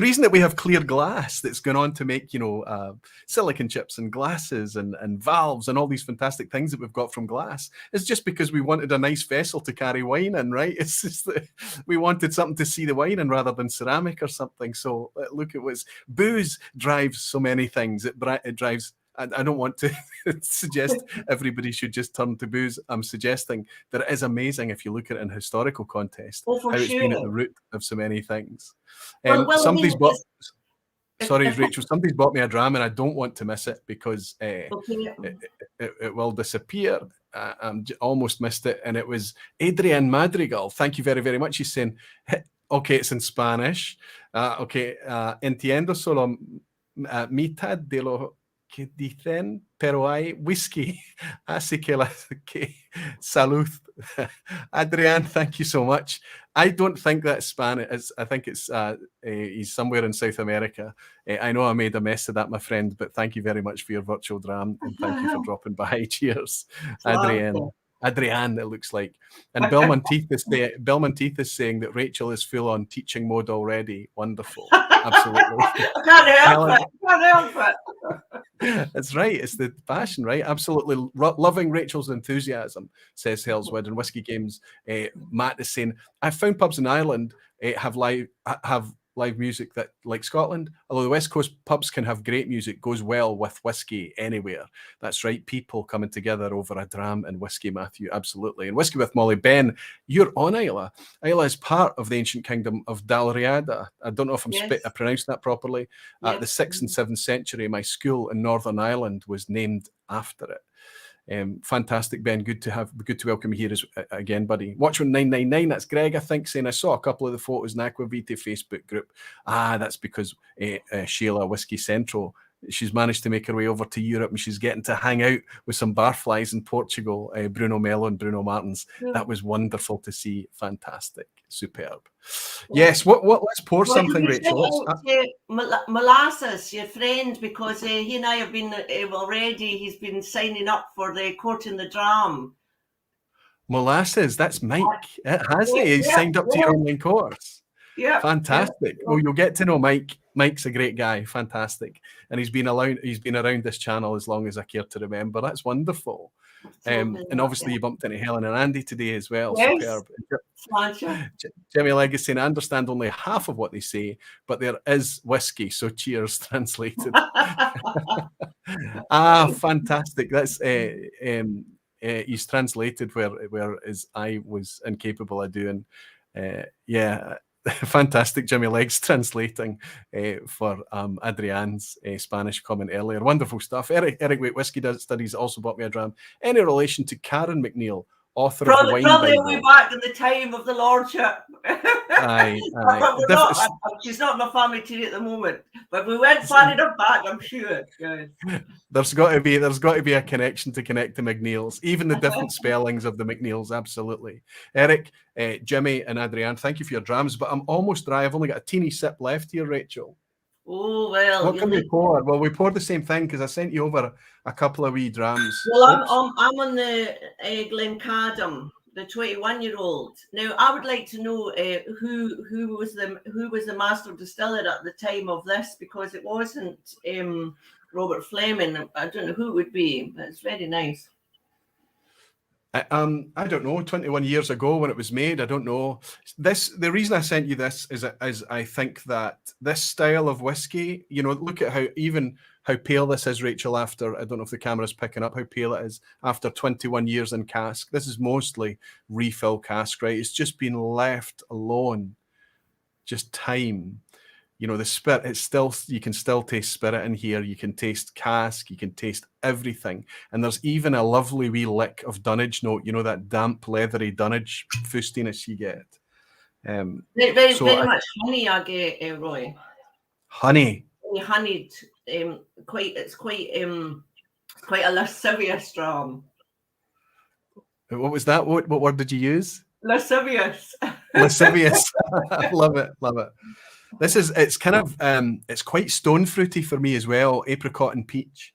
reason that we have clear glass that's gone on to make, you know, silicon chips and glasses and valves and all these fantastic things that we've got from glass is just because we wanted a nice vessel to carry wine in, right? It's just that we wanted something to see the wine in rather than ceramic or something. So look, it was booze drives so many things. It drives. I don't want to suggest everybody should just turn to booze. I'm suggesting that it is amazing if you look at it in historical context, how it's been at the root of so many things. Somebody's bought me a dram and I don't want to miss it because it will disappear. I almost missed it. And it was Adrian Madrigal. Thank you very, very much. He's saying, okay, it's in Spanish. Entiendo solo mitad de lo que dicen, pero hay whisky. Así que salud. Adrian, thank you so much. I don't think that's Spanish. I think it's he's somewhere in South America. I know I made a mess of that, my friend, but thank you very much for your virtual dram and thank you for dropping by. Cheers, Adrian. Adrian, it looks like. And Bill Monteith is saying that Rachel is full on teaching mode already. Wonderful. Absolutely. I can't help it. That's right. It's the passion, right? Absolutely loving Rachel's enthusiasm, says Hellswood and Whiskey Games. Matt is saying, I've found pubs in Ireland have live music that, like Scotland, although the West Coast pubs can have great music, goes well with whiskey anywhere. That's right. People coming together over a dram and whiskey, Matthew. Absolutely. And Whiskey with Molly. Ben, you're on Islay. Islay is part of the ancient kingdom of Dalriada. I don't know if I'm pronouncing that properly. The 6th and 7th century, my school in Northern Ireland was named after it. Fantastic, Ben. Good to welcome you here again, buddy. Watchman 999. That's Greg, I think, saying I saw a couple of the photos in Aquavita Facebook group. That's because Shayla Whisky Central. She's managed to make her way over to Europe and she's getting to hang out with some barflies in Portugal, Bruno Mello and Bruno Martins. That was wonderful to see. Fantastic. Superb. Yes, let's pour something, Rachel. Molasses, your friend, because he and I have been already, he's been signing up for the Court in the Dram. Molasses, that's Mike. He's signed up to your online course. Yeah. Fantastic. Well, you'll get to know Mike. Mike's a great guy. Fantastic. And he's been around this channel as long as I care to remember. That's wonderful. And obviously you bumped into Helen and Andy today as well. Superb. Jimmy Legacy, and I understand only half of what they say, but there is whiskey, so cheers translated. Fantastic. That's he's translated where as I was incapable of doing. Yeah, fantastic. Jimmy Legs translating for Adrian's Spanish comment earlier. Wonderful stuff. Eric Wait Whiskey Studies also bought me a dram. Any relation to Karen MacNeill, author of Wine Probably Bible? way back in the time of the Lordship. Aye. But we're not, she's not in my family tree at the moment. But we went far enough back, I'm sure. Yes. There's got to be a connection to connect to MacNeills, even the different spellings of the MacNeills. Absolutely. Eric, Jimmy, and Adrian, thank you for your drams. But I'm almost dry. I've only got a teeny sip left here, Rachel. Oh, well. What can we pour? Well, we poured the same thing because I sent you over a couple of wee drams. Well, I'm on the Glencadam, the 21-year-old. Now, I would like to know who was the master distiller at the time of this, because it wasn't Robert Fleming. I don't know who it would be, but it's very nice. I don't know. 21 years ago when it was made, I don't know. The reason I sent you this is I think that this style of whiskey, look at how pale this is, Rachel. After, I don't know if the camera's picking up how pale it is after 21 years in cask. This is mostly refill cask, right? It's just been left alone, just time. The spirit, you can still taste spirit in here. You can taste cask, you can taste everything. And there's even a lovely wee lick of dunnage note, that damp, leathery dunnage fustiness you get. Very much honey I get, Roy. Honey. Honeyed, it's quite a lascivious dram. What was that? What word did you use? Lascivious. Lascivious. Love it. It's kind of it's quite stone fruity for me as well, apricot and peach.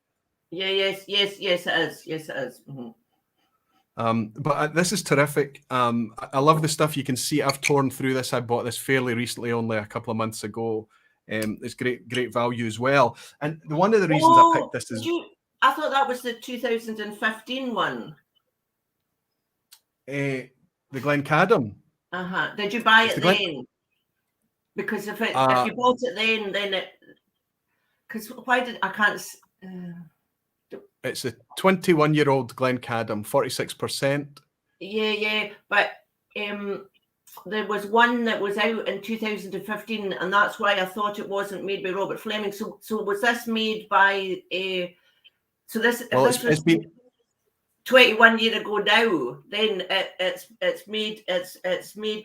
Yeah, yes it is. Mm-hmm. But this is terrific. I love the stuff. You can see I've torn through this. I bought this fairly recently, only a couple of months ago. It's great value as well. And one of the reasons I picked this is I thought that was the 2015 one. The Glencadam. Did you buy it then? Because if you bought it then it. Because why did I can't? It's a 21-year-old Glencadam, 46%. Yeah, but there was one that was out in 2015, and that's why I thought it wasn't made by Robert Fleming. So was this made by So this was been 21 years ago now, then it's made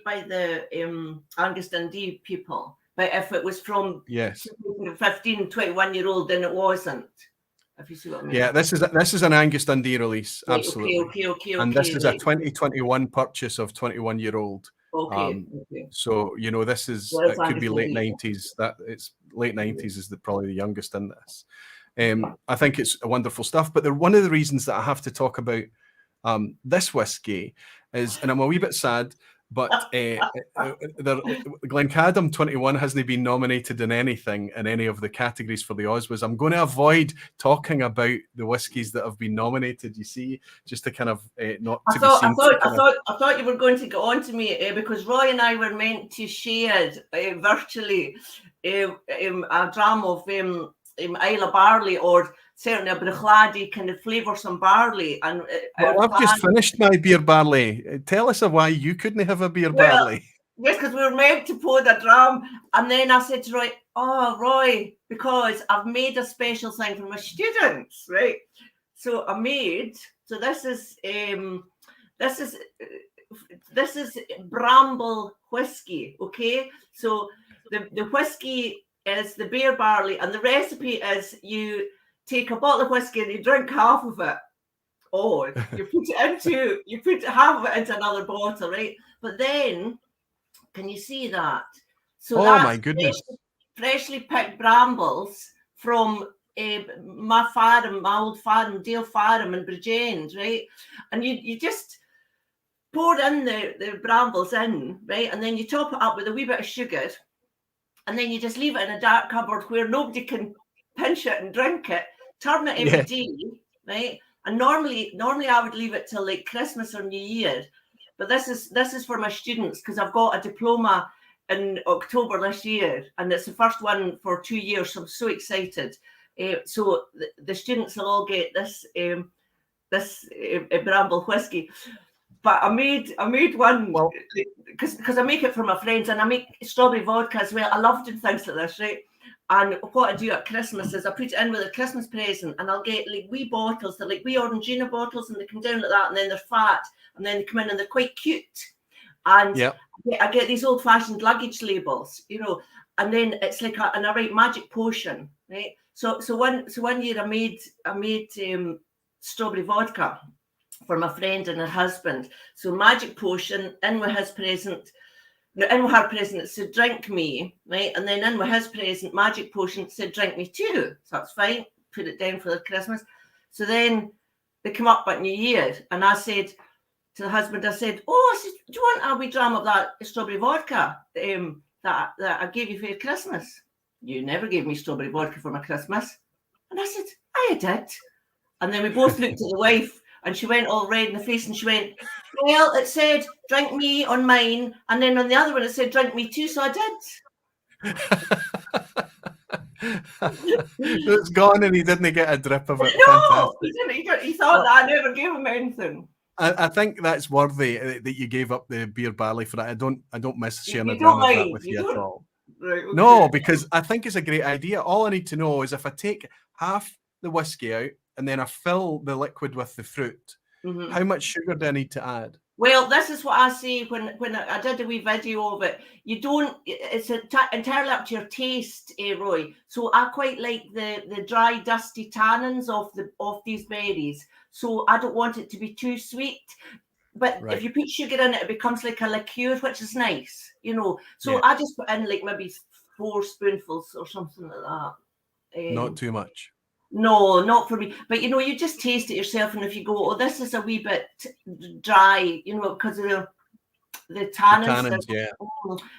by the Angus Dundee people. But if it was from 2015, 21-year-old, then it wasn't. If you see what I mean. Yeah, this is an Angus Dundee release, right, absolutely. Okay. And this is a 2021 purchase of 21-year-old. Okay. So this is it could be late 90s. That it's late 90s is probably the youngest in this. I think it's wonderful stuff. But one of the reasons that I have to talk about this whiskey is, and I'm a wee bit sad, but Glencadam 21 hasn't been nominated in anything in any of the categories for the Oswas. I'm going to avoid talking about the whiskies that have been nominated. You see, just to kind of not to be seen. I thought you were going to get on to me because Roy and I were meant to share virtually a dram of Islay barley, or certainly a Bruichladdich kind of flavoursome barley. And I've just finished my beer barley. Tell us why you couldn't have a beer barley. Yes, because we were meant to pour the dram, and then I said to Roy, Roy, because I've made a special thing for my students, right? So I made. So this is bramble whiskey. Okay, so the whiskey is the beer barley, and the recipe is you take a bottle of whiskey and you drink half of it, or you put half of it into another bottle, right? But then, can you see that? So that's my goodness, freshly picked brambles from my old farm, Dale Farm in Bridgend, right? And you just pour in the brambles in, right? And then you top it up with a wee bit of sugar. And then you just leave it in a dark cupboard where nobody can pinch it and drink it. Turn it every day, right? And normally I would leave it till like Christmas or New Year. But this is for my students because I've got a diploma in October this year, and it's the first one for 2 years. So I'm so excited. So the students will all get this bramble whiskey. But I made one because I make it for my friends, and I make strawberry vodka as well. I love doing things like this, right? And what I do at Christmas is I put it in with a Christmas present, and I'll get like wee bottles. They're like wee Orangina bottles, and they come down like that, and then they're fat, and then they come in and they're quite cute. And I get these old-fashioned luggage labels, you know, and then it's like and I write magic potion, right? So one year I made strawberry vodka for my friend and her husband. So magic potion in with his present. In with her present, it said drink me, right? And then in with his present, magic potion, it said drink me too. So that's fine. Put it down for the Christmas. So then they come up at New Year, and I said to the husband, I said, do you want a wee dram of that strawberry vodka that I gave you for your Christmas? You never gave me strawberry vodka for my Christmas. And I said, I did. And then we both looked at the wife, and she went all red in the face, and she went, well, it said drink me on mine, and then on the other one it said drink me too, so I did. It's gone, and he didn't get a drip of it. No, he didn't. He thought that I never gave him anything. I think that's worthy that you gave up the beer barley for that. I don't miss sharing a dram of that with you at all. Right, okay. No, because I think it's a great idea. All I need to know is if I take half the whiskey out and then I fill the liquid with the fruit, how much sugar do I need to add? Well, this is what I say when I did a wee video of it. You don't. It's entirely up to your taste, Roy. So I quite like the dry, dusty tannins of these berries. So I don't want it to be too sweet. But if you put sugar in it, it becomes like a liqueur, which is nice, you know. So I just put in like maybe 4 spoonfuls or something like that. Not too much. No, not for me. But, you know, you just taste it yourself. And if you go, this is a wee bit dry, you know, because of the tannins.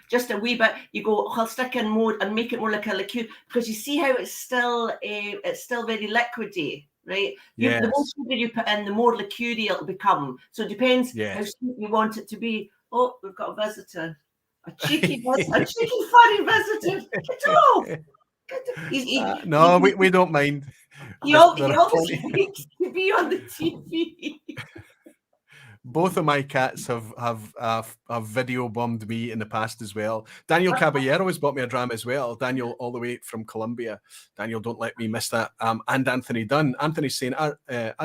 Just a wee bit. You go, I'll stick in more and make it more like a liqueur. Because you see how it's still very liquidy, right? The more sugar you put in, the more liqueur-y it'll become. So it depends how sweet you want it to be. Oh, we've got a visitor. A cheeky funny visitor. Get off. No, we don't mind. He always likes to be on the TV. Both of my cats have video bombed me in the past as well. Daniel Caballero has bought me a dram as well. Daniel, all the way from Colombia. Daniel, don't let me miss that. And Anthony Dunn. Anthony's saying, are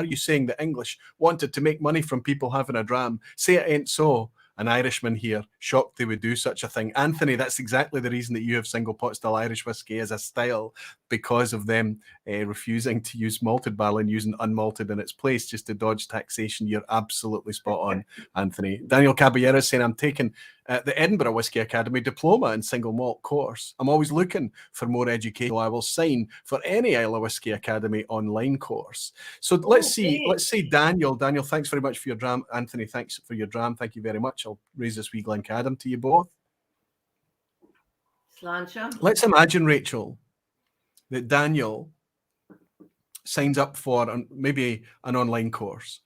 you saying the English wanted to make money from people having a dram? Say it ain't so. An Irishman here, shocked they would do such a thing. Anthony, that's exactly the reason that you have single pot still Irish whiskey as a style, because of them refusing to use malted barley and using unmalted in its place just to dodge taxation. You're absolutely spot on, Anthony. Daniel Caballero saying, I'm taking the Edinburgh Whisky Academy diploma in single malt course. I'm always looking for more education. I will sign for any Islay Whisky Academy online course. So let's see, Daniel. Daniel, thanks very much for your dram. Anthony, thanks for your dram. Thank you very much. I'll raise this wee Glencadam to you both. Slancher. Let's imagine, Rachel, that Daniel signs up for maybe an online course.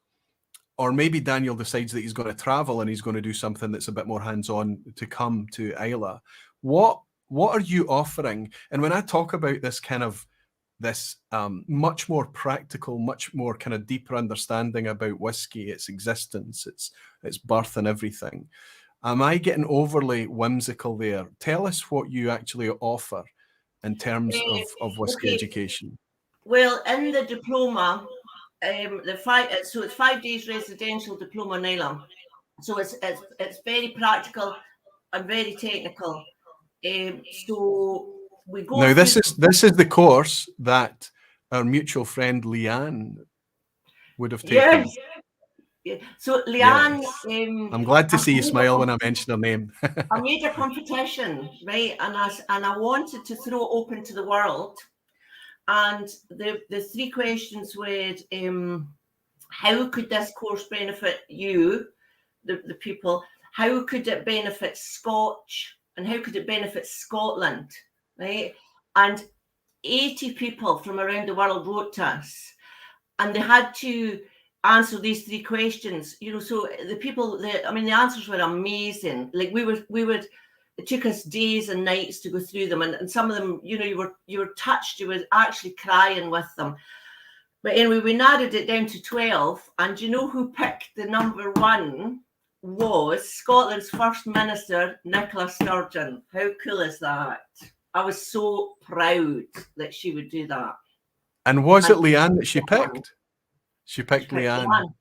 Or maybe Daniel decides that he's going to travel and he's going to do something that's a bit more hands-on to come to Islay. What are you offering? And when I talk about this kind of much more practical, much more kind of deeper understanding about whiskey, its existence, its birth and everything, am I getting overly whimsical there? Tell us what you actually offer in terms of whiskey education. Well, in the diploma, it's 5 days residential diploma in Islay. So it's very practical and very technical. So we go. Now this is the course that our mutual friend Leanne would have taken. Yeah. So Leanne, I'm glad to see you smile when I mention her name. I made a competition, right, and I wanted to throw it open to the world. And the 3 questions were, how could this course benefit you, the people? How could it benefit Scotch? And how could it benefit Scotland, right? And 80 people from around the world wrote to us. And they had to answer these 3 questions. You know, so the answers were amazing. Like we would it took us days and nights to go through them, and some of them, you know, you were touched, you were actually crying with them. But anyway, we narrowed it down to 12, and you know who picked the number one? Was Scotland's First Minister, Nicola Sturgeon. How cool is that? I was so proud that she would do that. And was it Leanne that she picked? She picked Leanne.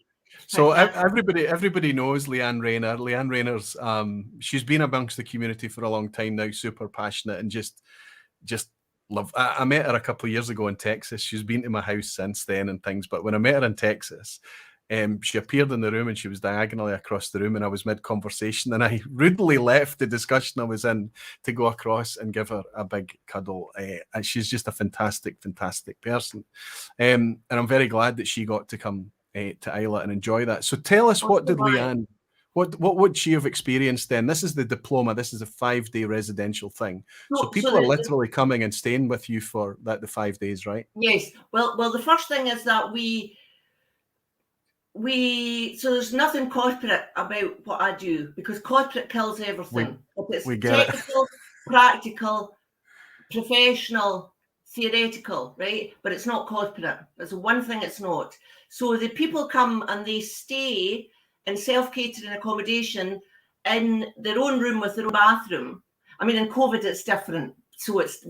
So everybody knows Leanne Rayner. Leanne Rayner's she's been amongst the community for a long time now, super passionate, and just love. I met her a couple of years ago in Texas. She's been to my house since then and things. But when I met her in Texas, she appeared in the room and she was diagonally across the room, and I was mid-conversation, and I rudely left the discussion I was in to go across and give her a big cuddle. And she's just a fantastic person. And I'm very glad that she got to come to Islay and enjoy that. So tell us, what did Leanne, what would she have experienced then? This is the diploma. This is a 5-day residential thing. So people are literally coming and staying with you for the 5 days, right? Yes. Well, the first thing is that so there's nothing corporate about what I do, because corporate kills everything. It's technical, practical, professional, theoretical, right? But it's not corporate. That's the one thing it's not. So the people come and they stay in self-catering accommodation in their own room with their own bathroom. I mean, in COVID it's different. So it's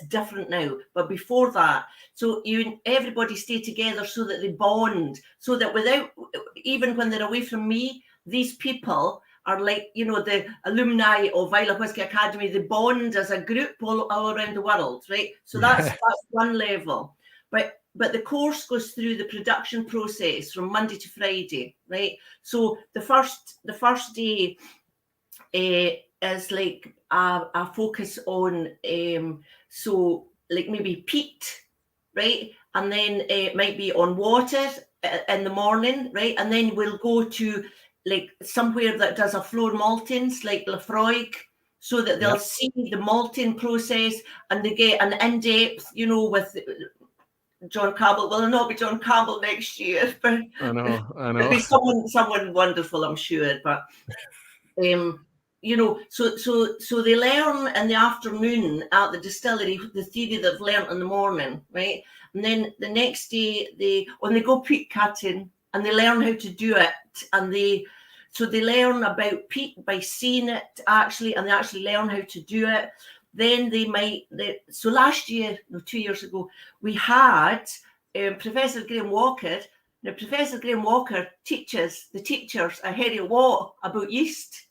different now, but before that, so everybody stay together so that they bond, so that without, even when they're away from me, these people are like, you know, the alumni of Islay Whisky Academy. They bond as a group all around the world, right? So that's one level. But the course goes through the production process from Monday to Friday, right? So the first day is like a focus on so like maybe peat, right? And then it might be on water in the morning, right? And then we'll go to like somewhere that does a floor maltings, like Lafroig, so that they'll see the malting process and they get an in-depth, you know, with John Campbell. Well, it'll not be John Campbell next year, but I know. It'll be someone wonderful, I'm sure. But you know, so they learn in the afternoon at the distillery the theory they've learned in the morning, right? And then the next day when they go peat cutting and they learn how to do it, and they learn about peat by seeing it actually, and they actually learn how to do it. Then so last year, no, 2 years ago, we had Professor Graham Walker. Now, Professor Graham Walker teaches the teachers a heady lot about yeast.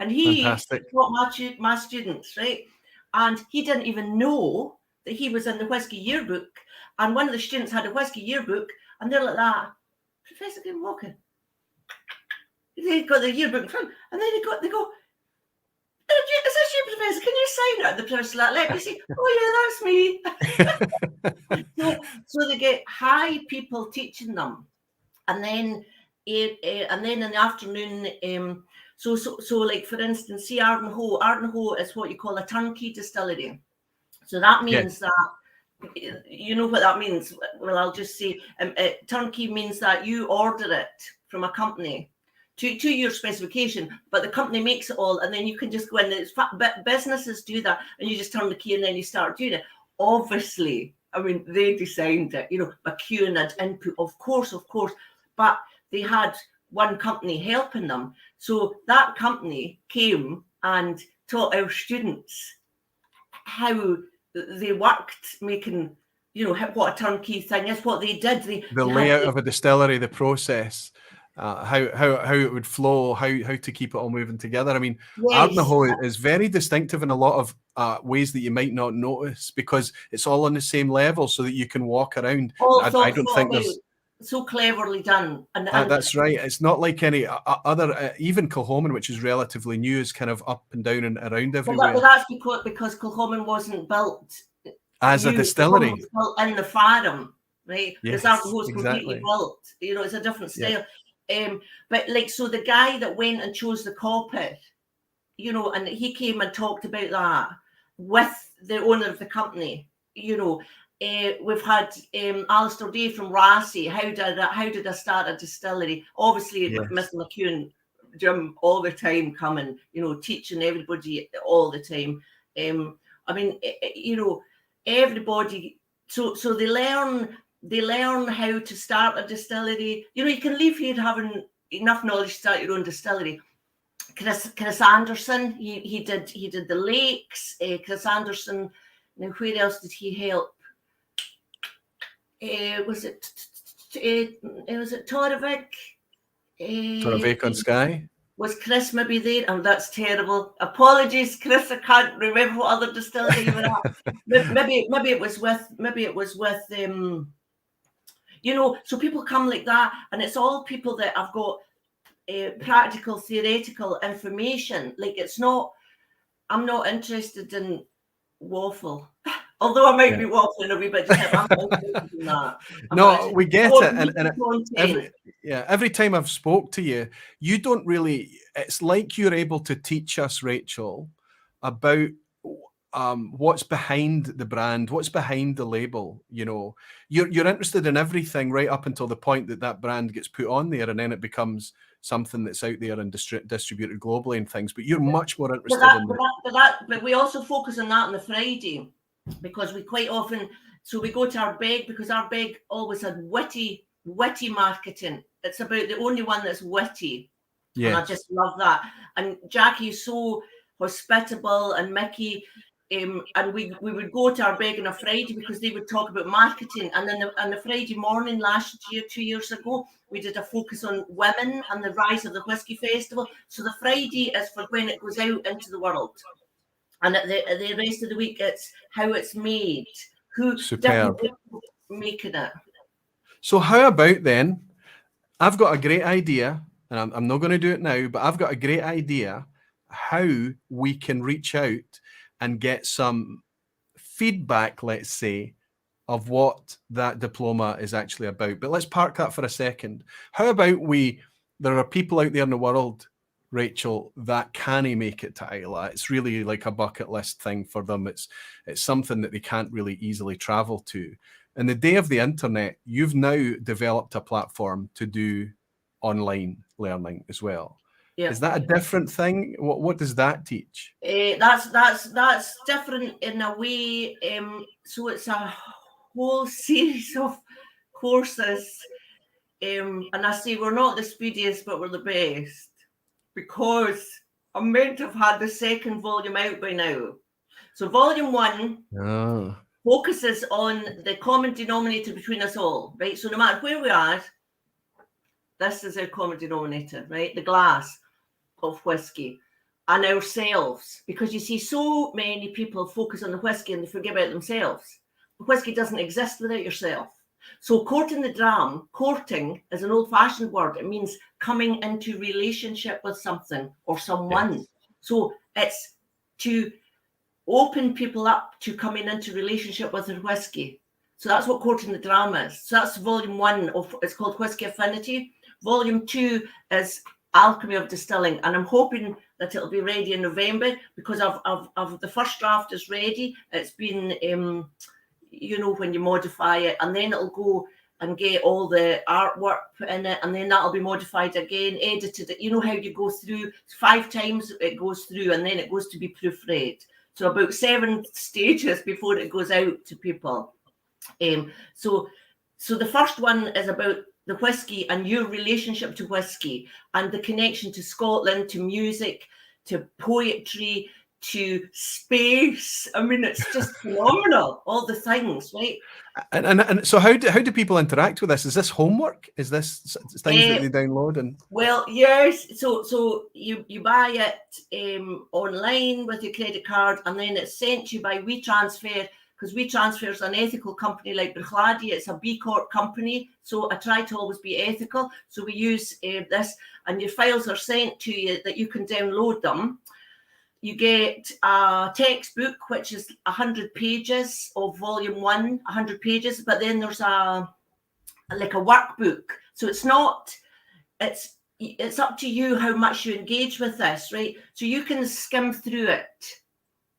And he taught my students, right? And he didn't even know that he was in the Whisky Yearbook. And one of the students had a Whisky Yearbook, and they're like that, Professor Graham Walker. They got the yearbook in front, and then they go, is this you, Professor? Can you sign it? The professor's like, let me see. Oh yeah, that's me. so they get high people teaching them, and then in the afternoon, so like for instance, see Ardnahoe. Ardnahoe is what you call a turnkey distillery. So that means that, you know what that means. Well, I'll just say turnkey means that you order it from a company to your specification, but the company makes it all, and then you can just go in. Businesses do that, and you just turn the key and then you start doing it. Obviously, I mean, they designed it, you know, McEwen had input, of course, but they had one company helping them. So that company came and taught our students how they worked, making, you know, what a turnkey thing is, what they did. The layout of a distillery, the process, how it would flow, how to keep it all moving together. I mean, Ardnahoe is very distinctive in a lot of ways that you might not notice, because it's all on the same level so that you can walk around. I don't think there's... So cleverly done. And that's right. It's not like any other, even Kilchoman, which is relatively new, is kind of up and down and around everywhere. Well, that's because Kilchoman wasn't built as a distillery. It was built in the Farm, right? Yes, Ardnahoe was completely built. You know, it's a different style. But like, so the guy that went and chose the copper, you know, and he came and talked about that with the owner of the company, you know. We've had Alistair Day from Rassy. How did I start a distillery? Obviously, Mr. McEwen gym all the time, coming, teaching everybody all the time. I mean, everybody. So they learn how to start a distillery. You can leave here having enough knowledge to start your own distillery. Chris Anderson, he did the lakes. Chris Anderson. Now, where else did he help? Was it Torvik? Torvik on Skye. Was Chris maybe there? Oh, that's terrible. Apologies, Chris. I can't remember what other distillery you were at. maybe it was with So people come like that, and it's all people that have got practical, theoretical information. Like, I'm not interested in waffle. Although I might be waffling a wee bit, I'm not interested in that. No, we get it. And every time I've spoke to you, you don't really, it's like you're able to teach us, Rachel, about what's behind the brand, what's behind the label. You're interested in everything right up until the point that brand gets put on there, and then it becomes something that's out there and distributed globally and things. But you're much more interested but we also focus on that on the Friday, because we quite often, so we go to our beg, because our beg always had witty marketing. It's about the only one that's witty. Yeah. And I just love that. And Jackie is so hospitable, and Mickey, and we would go to our beg on a Friday because they would talk about marketing. And then on the Friday morning last year, 2 years ago, we did a focus on women and the rise of the Whisky Festival. So the Friday is for when it goes out into the world. And at the rest of the week, it's how it's made, who's making it. So how about then, I've got a great idea, and I'm not going to do it now, but I've got a great idea how we can reach out and get some feedback, let's say, of what that diploma is actually about. But let's park that for a second. How about there are people out there in the world, Rachel, that can't make it to Islay. It's really like a bucket list thing for them. It's something that they can't really easily travel to. In the day of the internet, you've now developed a platform to do online learning as well. Yeah. Is that a different thing? What does that teach? That's different in a way. So it's a whole series of courses. And I say we're not the speediest, but we're the best, because I'm meant to have had the second volume out by now. So volume 1 focuses on the common denominator between us all, right? So no matter where we are, this is our common denominator, right? The glass of whiskey and ourselves, because you see so many people focus on the whiskey and they forget about themselves. The whiskey doesn't exist without yourself. So courting the dram, courting is an old-fashioned word. It means coming into relationship with something or someone. Yes. So it's to open people up to coming into relationship with their whiskey. So that's what courting the dram is. So that's volume 1 of, it's called Whisky Affinity. Volume 2 is Alchemy of Distilling, and I'm hoping that it'll be ready in November, because of the first draft is ready. It's been when you modify it, and then it'll go and get all the artwork in it, and then that'll be modified again, edited. You know how you go through 5 times, it goes through, and then it goes to be proofread. So about 7 stages before it goes out to people. So the first one is about the whiskey and your relationship to whiskey and the connection to Scotland, to music, to poetry, to space. I mean, it's just phenomenal, all the things, right? And so how do people interact with this? Is this homework? Is this things that they download? And well, yes. So you buy it online with your credit card, and then it's sent to you by WeTransfer, because WeTransfer is an ethical company like Berchladi. It's a B Corp company, so I try to always be ethical. So we use this, and your files are sent to you that you can download them. You get a textbook, which is 100 pages of volume 1, 100 pages, but then there's a workbook. So it's up to you how much you engage with this, right? So you can skim through it,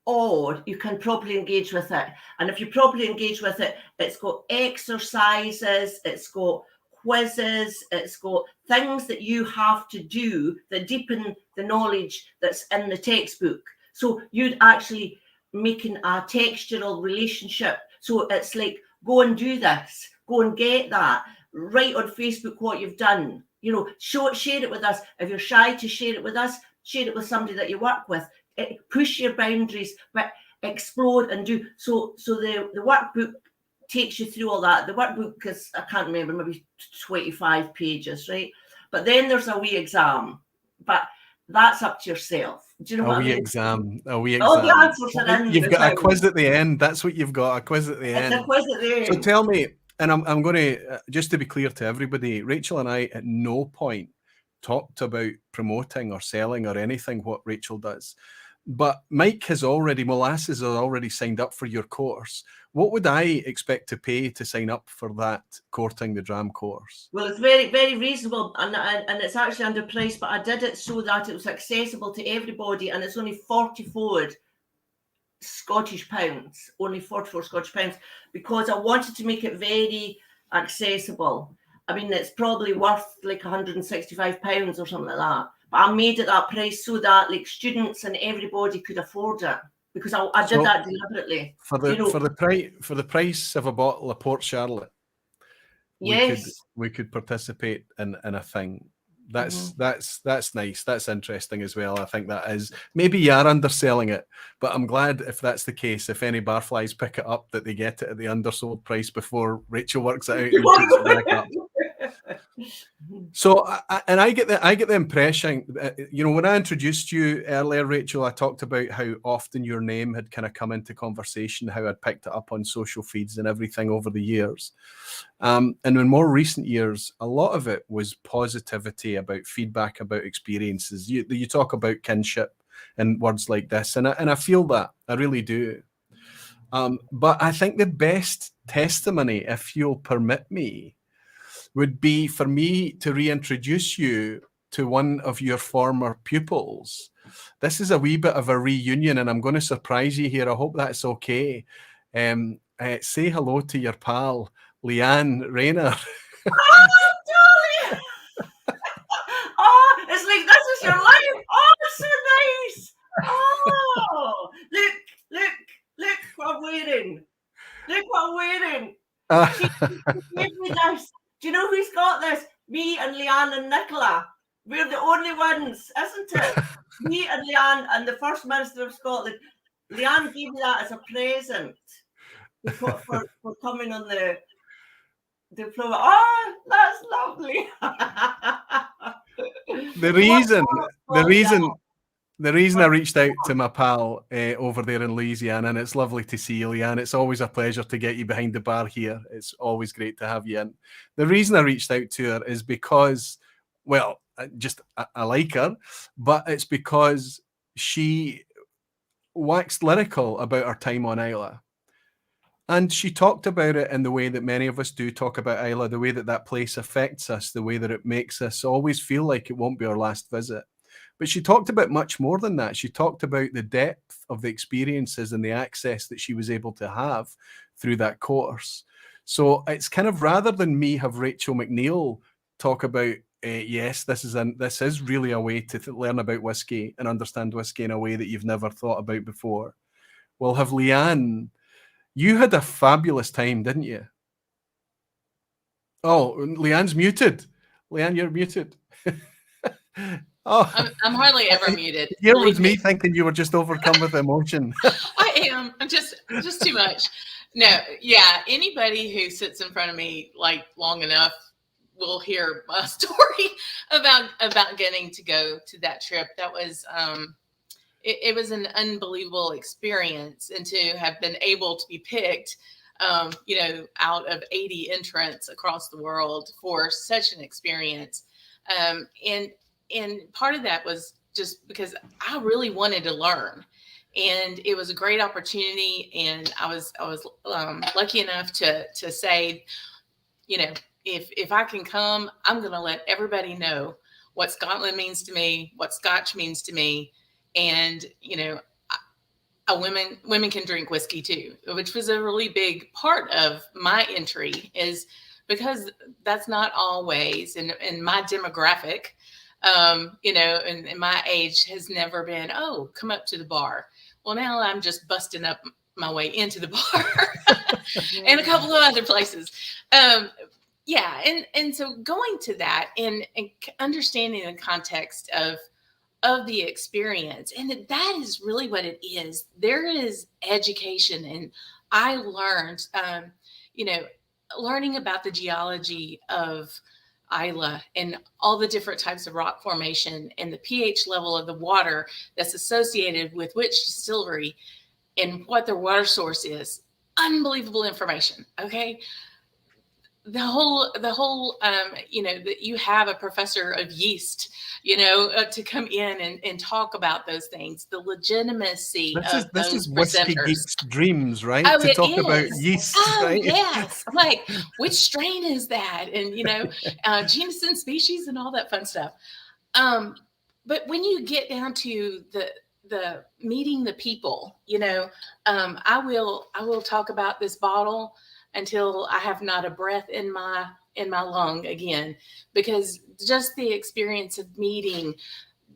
or you can properly engage with it. And if you properly engage with it, it's got exercises, it's got quizzes, it's got things that you have to do that deepen the knowledge that's in the textbook. So you'd actually making a textural relationship. So it's like, go and do this, go and get that, write on Facebook what you've done, you know, share it with us. If you're shy to share it with us, share it with somebody that you work with. Push your boundaries, but explore and do. So the workbook takes you through all that. The workbook is, I can't remember, maybe 25 pages, right? But then there's a wee exam, but that's up to yourself. Do you know what I mean? A wee exam. All the answers are in. You've got a quiz at the end. That's what you've got, a quiz at the end. It's a quiz at the end. So tell me, and I'm going to, just to be clear to everybody, Rachel and I at no point talked about promoting or selling or anything what Rachel does. But Mike has already, Molasses has already signed up for your course. What would I expect to pay to sign up for that Courting the Dram course? Well, it's very, very reasonable, and it's actually underpriced, but I did it so that it was accessible to everybody, and it's only 44 Scottish pounds, only 44 Scottish pounds, because I wanted to make it very accessible. I mean, it's probably worth like £165 or something like that. But I made it that price so that like students and everybody could afford it, because I did that deliberately. For the price of a bottle of Port Charlotte, yes, we could participate in a thing. That's nice. That's interesting as well. I think that is, maybe you are underselling it, but I'm glad if that's the case. If any barflies pick it up, that they get it at the undersold price before Rachel works it out and puts it back up. So, I get the impression, you know, when I introduced you earlier, Rachel, I talked about how often your name had kind of come into conversation, how I'd picked it up on social feeds and everything over the years. And in more recent years, a lot of it was positivity about feedback, about experiences. You talk about kinship and words like this, and I feel that, I really do. But I think the best testimony, if you'll permit me, would be for me to reintroduce you to one of your former pupils. This is a wee bit of a reunion, and I'm going to surprise you here. I hope that's okay. Say hello to your pal, Leanne Rayner. Oh, Dolly! Oh, it's like, this is your life. Oh, it's so nice. Oh, look what I'm wearing. Look what I'm wearing. She gave me this. Do you know who's got this? Me and Leanne and Nicola. We're the only ones, isn't it? Me and Leanne and the First Minister of Scotland. Leanne gave me that as a present for coming on the diploma. Oh, that's lovely. The reason I reached out to my pal over there in Louisiana, and it's lovely to see you, Leanne. It's always a pleasure to get you behind the bar here. It's always great to have you in. The reason I reached out to her is because, well, I like her, but it's because she waxed lyrical about her time on Islay. And she talked about it in the way that many of us do talk about Islay, the way that place affects us, the way that it makes us always feel like it won't be our last visit. But she talked about much more than that. She talked about the depth of the experiences and the access that she was able to have through that course. So it's kind of, rather than me have Rachel MacNeill talk about, yes, this is really a way to learn about whiskey and understand whiskey in a way that you've never thought about before. We'll have Leanne. You had a fabulous time, didn't you? Oh, Leanne's muted. Leanne, you're muted. Oh, I'm hardly ever muted. Here was me thinking you were just overcome with emotion. I am. I'm just too much. No, yeah. Anybody who sits in front of me like long enough will hear a story about getting to go to that trip. That was it was an unbelievable experience, and to have been able to be picked, out of 80 entrants across the world for such an experience, and part of that was just because I really wanted to learn, and it was a great opportunity. And I was lucky enough to say, if I can come, I'm going to let everybody know what Scotland means to me, what Scotch means to me. And, women can drink whiskey too, which was a really big part of my entry, is because that's not always in my demographic, you know, and my age has never been, oh, come up to the bar. Well, now I'm just busting up my way into the bar and a couple of other places. Yeah. And so going to that and understanding the context of the experience, and that is really what it is. There is education, and I learned, you know, learning about the geology of Islay and all the different types of rock formation and the pH level of the water that's associated with which distillery and what their water source is. Unbelievable information. Okay. The whole, you know, that you have a professor of yeast, you know, to come in and talk about those things, the legitimacy of this those is Whiskey presenters. Geeks' dreams, right? Oh, To it talk about is. yeast, Oh, right? yes. I'm like, which strain is that? And, you know, genus and species and all that fun stuff. But when you get down to the meeting the people, you know, I will talk about this bottle until I have not a breath in my lung again, because just the experience of meeting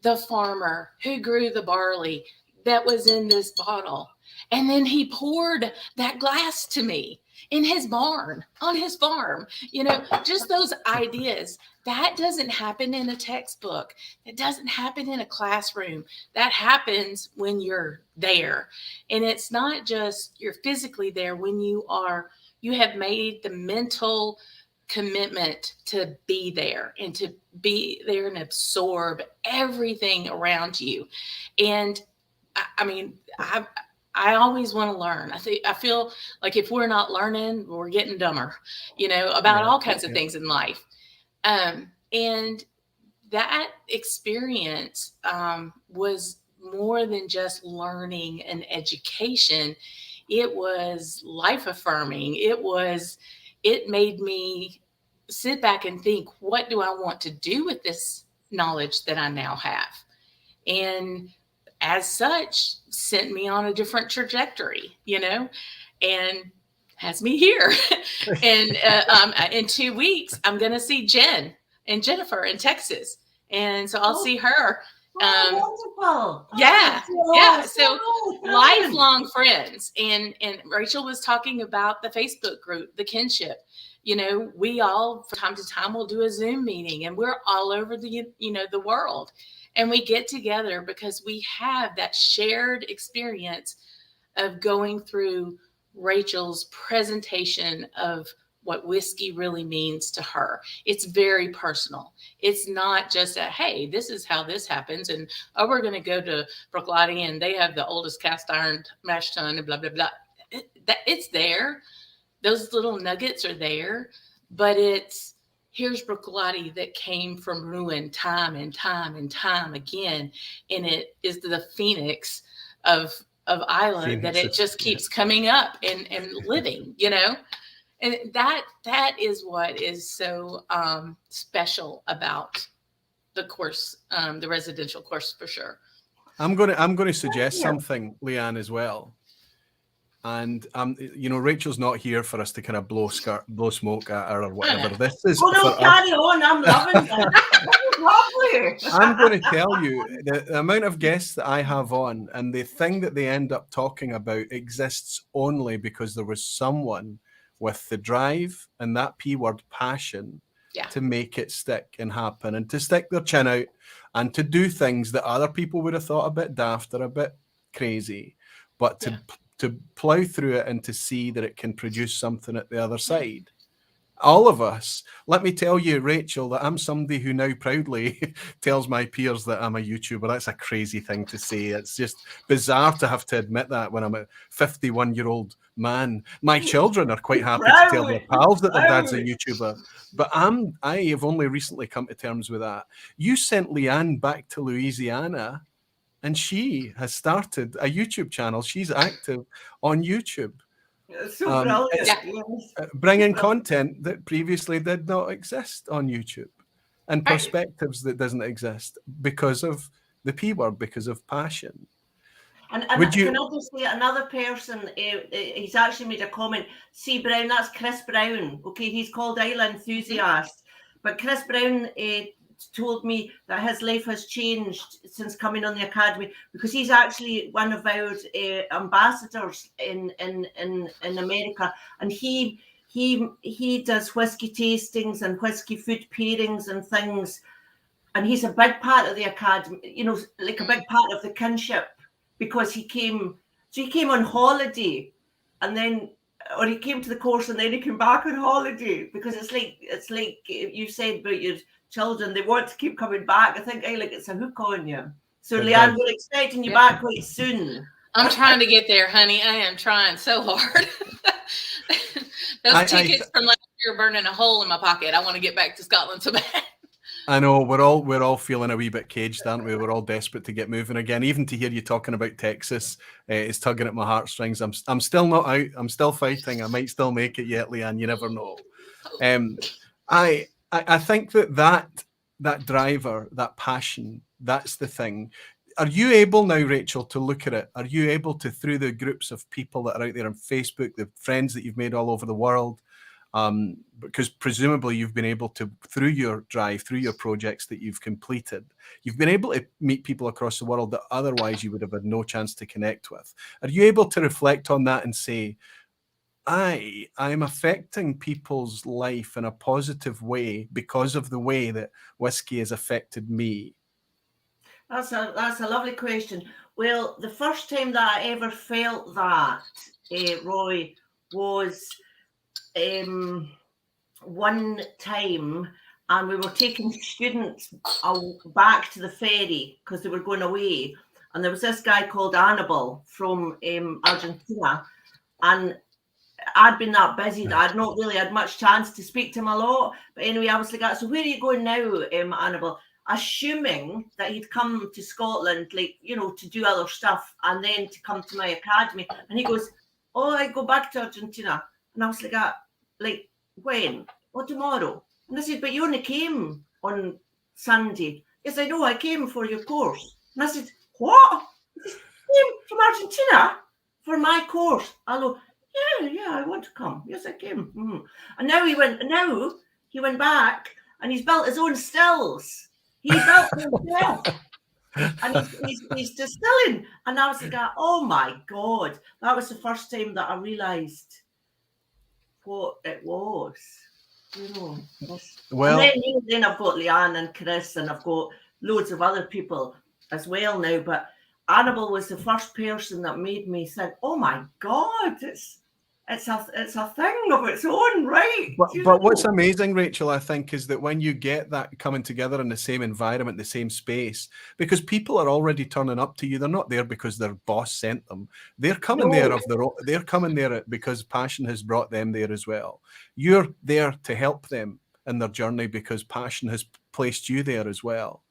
the farmer who grew the barley that was in this bottle. And then he poured that glass to me in his barn on his farm, you know, just those ideas. That doesn't happen in a textbook. It doesn't happen in a classroom. That happens when you're there. And it's not just you're physically there, when you have made the mental commitment to be there and to be there and absorb everything around you. And I mean, I always want to learn. I feel like if we're not learning, we're getting dumber, you know, about all kinds of things in life. And that experience was more than just learning and education. It was life affirming. It made me sit back and think, what do I want to do with this knowledge that I now have? And as such, sent me on a different trajectory, you know, and has me here. And in 2 weeks, I'm going to see Jen and Jennifer in Texas. And so I'll see her. Wonderful. Yeah. So fun. lifelong friends. And Rachel was talking about the Facebook group, the kinship. You know, we all from time to time will do a Zoom meeting, and we're all over the world. And we get together because we have that shared experience of going through Rachel's presentation of what whiskey really means to her. It's very personal. It's not just hey, this is how this happens. And, oh, we're going to go to Brooklotti and they have the oldest cast iron mash tun and blah, blah, blah. It's there. Those little nuggets are there. But it's, here's Brooklotti that came from ruin time and time and time again. And it is the phoenix of Islay that it just keeps coming up and living, you know? And that is what is so special about the course, the residential course, for sure. I'm going to suggest something, Leanne, as well. And you know, Rachel's not here for us to kind of blow smoke at her or whatever. This is carry on. I'm loving it. I'm going to tell you the amount of guests that I have on, and the thing that they end up talking about exists only because there was someone with the drive and that P word, passion, to make it stick and happen, and to stick their chin out and to do things that other people would have thought a bit daft or a bit crazy, but to plow through it and to see that it can produce something at the other side. All of us. Let me tell you, Rachel, that I'm somebody who now proudly tells my peers that I'm a YouTuber. That's a crazy thing to say. It's just bizarre to have to admit that when I'm a 51-year-old man. My children are quite happy to tell their pals that their dad's a YouTuber. But I have only recently come to terms with that. You sent Leanne back to Louisiana, and she has started a YouTube channel. She's active on YouTube. So brilliant. Bringing content that previously did not exist on YouTube, and perspectives that doesn't exist because of the P word, because of passion. And Would you- can I just say another person? He's actually made a comment. C. Brown, that's Chris Brown. Okay, he's called Islay Enthusiast, but Chris Brown told me that his life has changed since coming on the Academy, because he's actually one of our ambassadors in America, and he does whiskey tastings and whiskey food pairings and things, and he's a big part of the Academy, you know, like a big part of the kinship, because he came on holiday, and then, or he came to the course and then he came back on holiday, because it's like you said about your children, they want to keep coming back. I think like it's a hook on you. So Leanne, we're expecting you back quite soon. I'm trying to get there, honey. I am trying so hard. Those tickets from last year burning a hole in my pocket. I want to get back to Scotland so bad. I know we're all feeling a wee bit caged, aren't we? We're all desperate to get moving again. Even to hear you talking about Texas is tugging at my heartstrings. I'm still not out. I'm still fighting. I might still make it yet, Leanne. You never know. I think that driver, that passion, that's the thing. Are you able now, Rachel, to look at it? Are you able to, through the groups of people that are out there on Facebook, the friends that you've made all over the world, because presumably you've been able to, through your drive, through your projects that you've completed, you've been able to meet people across the world that otherwise you would have had no chance to connect with. Are you able to reflect on that and say, I'm affecting people's life in a positive way because of the way that whiskey has affected me? That's a lovely question. Well, the first time that I ever felt that, Roy, was one time, and we were taking students back to the ferry because they were going away, and there was this guy called Annabelle from Argentina, and I'd been that busy that I'd not really had much chance to speak to him a lot. But anyway, I was like, so where are you going now, Annabelle? Assuming that he'd come to Scotland, like, you know, to do other stuff and then to come to my academy. And he goes, oh, I go back to Argentina. And I was like, when? Well, tomorrow. And I said, but you only came on Sunday. Yes, I know, I came for your course. And I said, what? You came from Argentina for my course? I go, yeah, I want to come. Yes, I came. Mm-hmm. And now he went back and he's built his own stills. He built himself. And he's distilling. And I was like, oh my God. That was the first time that I realised what it was. You know. Well, and then I've got Leanne and Chris, and I've got loads of other people as well now. But Annabelle was the first person that made me think, oh my God, it's a thing of its own, right? But what's amazing, Rachel, I think, is that when you get that coming together in the same environment, the same space, because people are already turning up to you. They're not there because their boss sent them. They're coming there of their own. They're coming there because passion has brought them there as well. You're there to help them in their journey because passion has placed you there as well.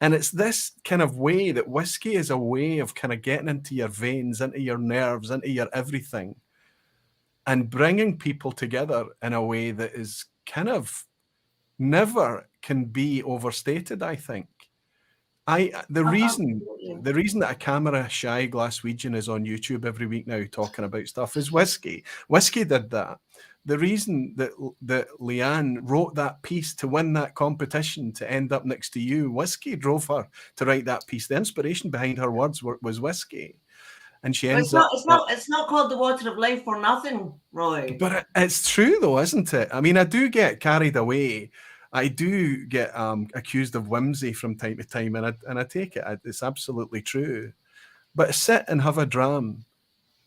And it's this kind of way that whiskey is a way of kind of getting into your veins, into your nerves, into your everything, and bringing people together in a way that is kind of never can be overstated, I think. The reason that a camera shy Glaswegian is on YouTube every week now talking about stuff is whiskey. Whiskey did that. The reason that Leanne wrote that piece to win that competition to end up next to you, whiskey drove her to write that piece. The inspiration behind her words was whiskey. And she ends up. It's not called the water of life for nothing, Roy. But it's true, though, isn't it? I mean, I do get carried away. I do get accused of whimsy from time to time, and I take it. It's absolutely true. But sit and have a dram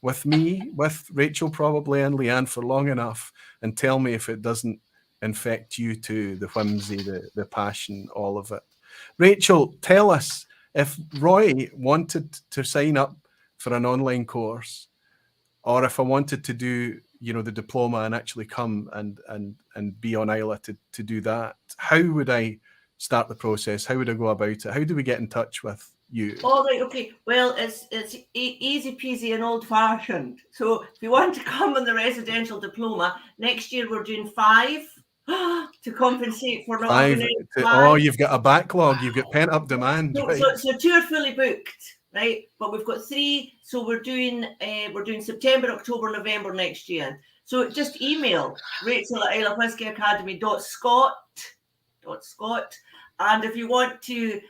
with me, with Rachel probably, and Leanne for long enough, and tell me if it doesn't infect you too, the whimsy, the passion, all of it. Rachel, tell us, if Roy wanted to sign up for an online course, or if I wanted to do, the diploma and actually come and be on Islay to do that, how would I start the process? How would I go about it? How do we get in touch with you? All right, okay. Well, it's easy peasy and old fashioned. So if you want to come on the residential diploma, next year we're doing 5 to compensate for not 5. Oh, you've got a backlog. You've got pent up demand. So 2 are fully booked. right? But we've got 3, so we're doing September, October, November next year. So just email Rachel@islewhiskyacademy.scot. And if you want to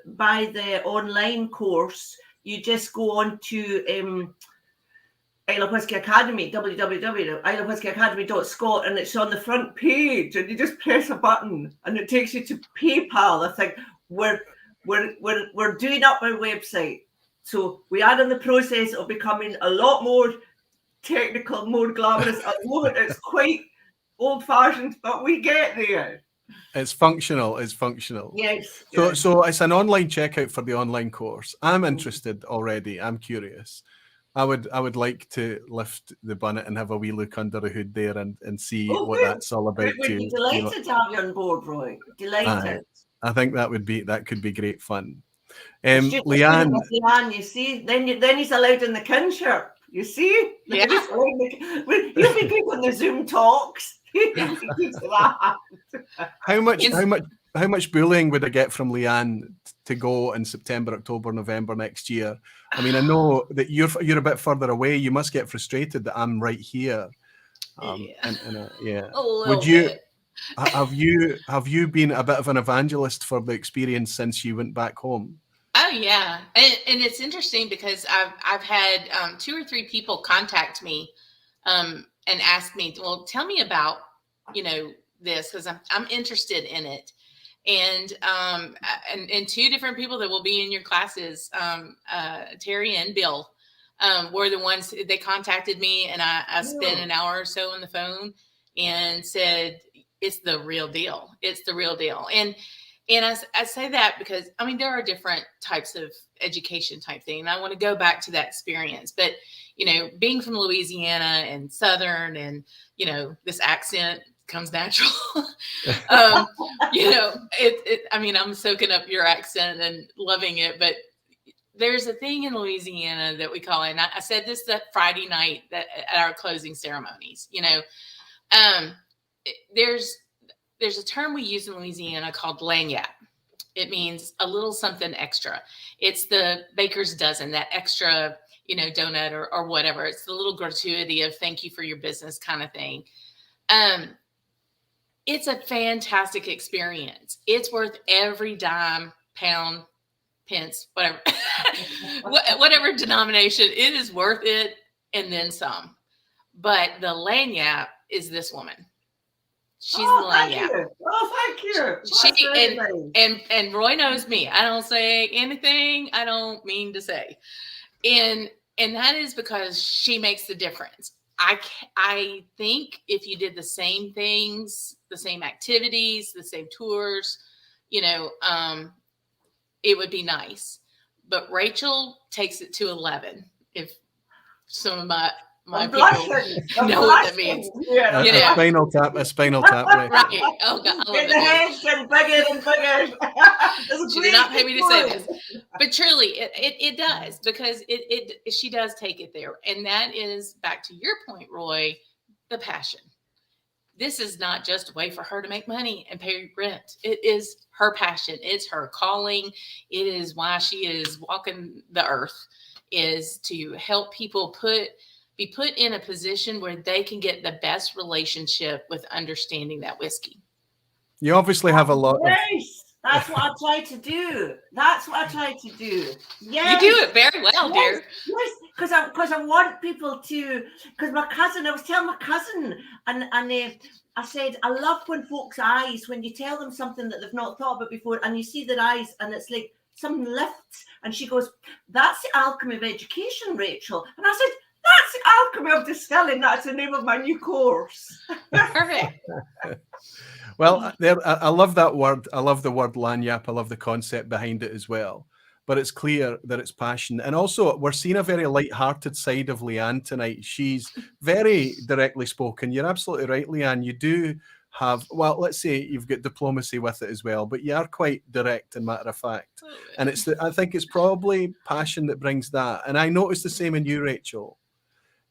buy the online course, you just go on to Islay Whisky Academy, www.islewhiskyacademy.scot, and it's on the front page, and you just press a button and it takes you to PayPal. I think we're doing up our website. So we are in the process of becoming a lot more technical, more glamorous. At the moment, it's quite old-fashioned, but we get there. It's functional. It's functional. Yes. So it's an online checkout for the online course. I'm interested already. I'm curious. I would like to lift the bonnet and have a wee look under the hood there and see what that's all about. We'd be delighted to have you on board, Roy. Delighted. I think that could be great fun. Leanne, you see, then he's allowed in the kinship. You see, yeah. You'll be good on the Zoom talks. How much bullying would I get from Leanne to go in September, October, November next year? I mean, I know that you're a bit further away. You must get frustrated that I'm right here. Yeah. Would you? Have you been a bit of an evangelist for the experience since you went back home? Oh yeah, and it's interesting because I've had 2 or 3 people contact me and ask me, well, tell me about this, because I'm interested in it, and 2 different people that will be in your classes, Terry and Bill, were the ones. They contacted me, and I spent an hour or so on the phone and said, it's the real deal. It's the real deal. And I say that because, I mean, there are different types of education type thing. And I want to go back to that experience. But, being from Louisiana and Southern and, this accent comes natural. I mean, I'm soaking up your accent and loving it. But there's a thing in Louisiana that we call it. And I said this that Friday night at our closing ceremonies, there's a term we use in Louisiana called lagniappe. It means a little something extra. It's the baker's dozen, that extra, donut or whatever. It's the little gratuity of thank you for your business kind of thing. It's a fantastic experience. It's worth every dime, pound, pence, whatever, whatever denomination. It is worth it and then some. But the lagniappe is this woman. She's the lagniappe. Thank you. And Roy knows me. I don't say anything I don't mean to say, and that is because she makes the difference. I think if you did the same things, the same activities, the same tours, it would be nice. But Rachel takes it to 11. If some of my people know what that means. Yeah. A spinal tap. Right. Right. Oh God, I love the heads and bigger and bigger. She did not pay me to say this, but truly, it does, because she does take it there, and that is back to your point, Roy, the passion. This is not just a way for her to make money and pay rent. It is her passion. It's her calling. It is why she is walking the earth, is to help people be put in a position where they can get the best relationship with understanding that whiskey. You obviously have a lot. That's what I try to do. Yeah, you do it very well, dear. Yes, because I want people to. Because I was telling my cousin, and I said, I love when folks' eyes, when you tell them something that they've not thought about before, and you see their eyes, and it's like something lifts, and she goes, "That's the alchemy of education, Rachel." And I said, "That's the alchemy of distilling. That's the name of my new course." Perfect. Well, I love that word. I love the word lagniappe. I love the concept behind it as well. But it's clear that it's passion. And also, we're seeing a very light-hearted side of Leanne tonight. She's very directly spoken. You're absolutely right, Leanne. You do have, well, let's say you've got diplomacy with it as well, but you are quite direct and matter of fact. And I think it's probably passion that brings that. And I noticed the same in you, Rachel.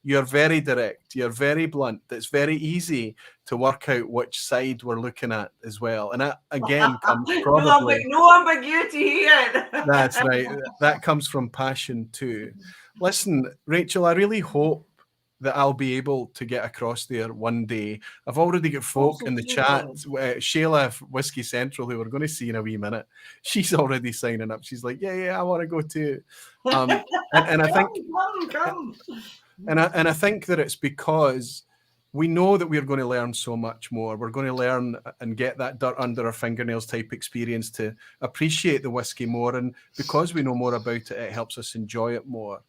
You're very direct. You're very blunt. It's very easy to work out which side we're looking at as well. And that, again, comes probably... No ambiguity here. That's right. That comes from passion too. Listen, Rachel, I really hope that I'll be able to get across there one day. I've already got folk in the chat, Shayla Whisky Central, who we're going to see in a wee minute. She's already signing up. She's like, yeah, I want to go too. And I think, and I think that it's because we know that we're going to learn so much more. We're going to learn and get that dirt under our fingernails type experience to appreciate the whiskey more. And because we know more about it, it helps us enjoy it more.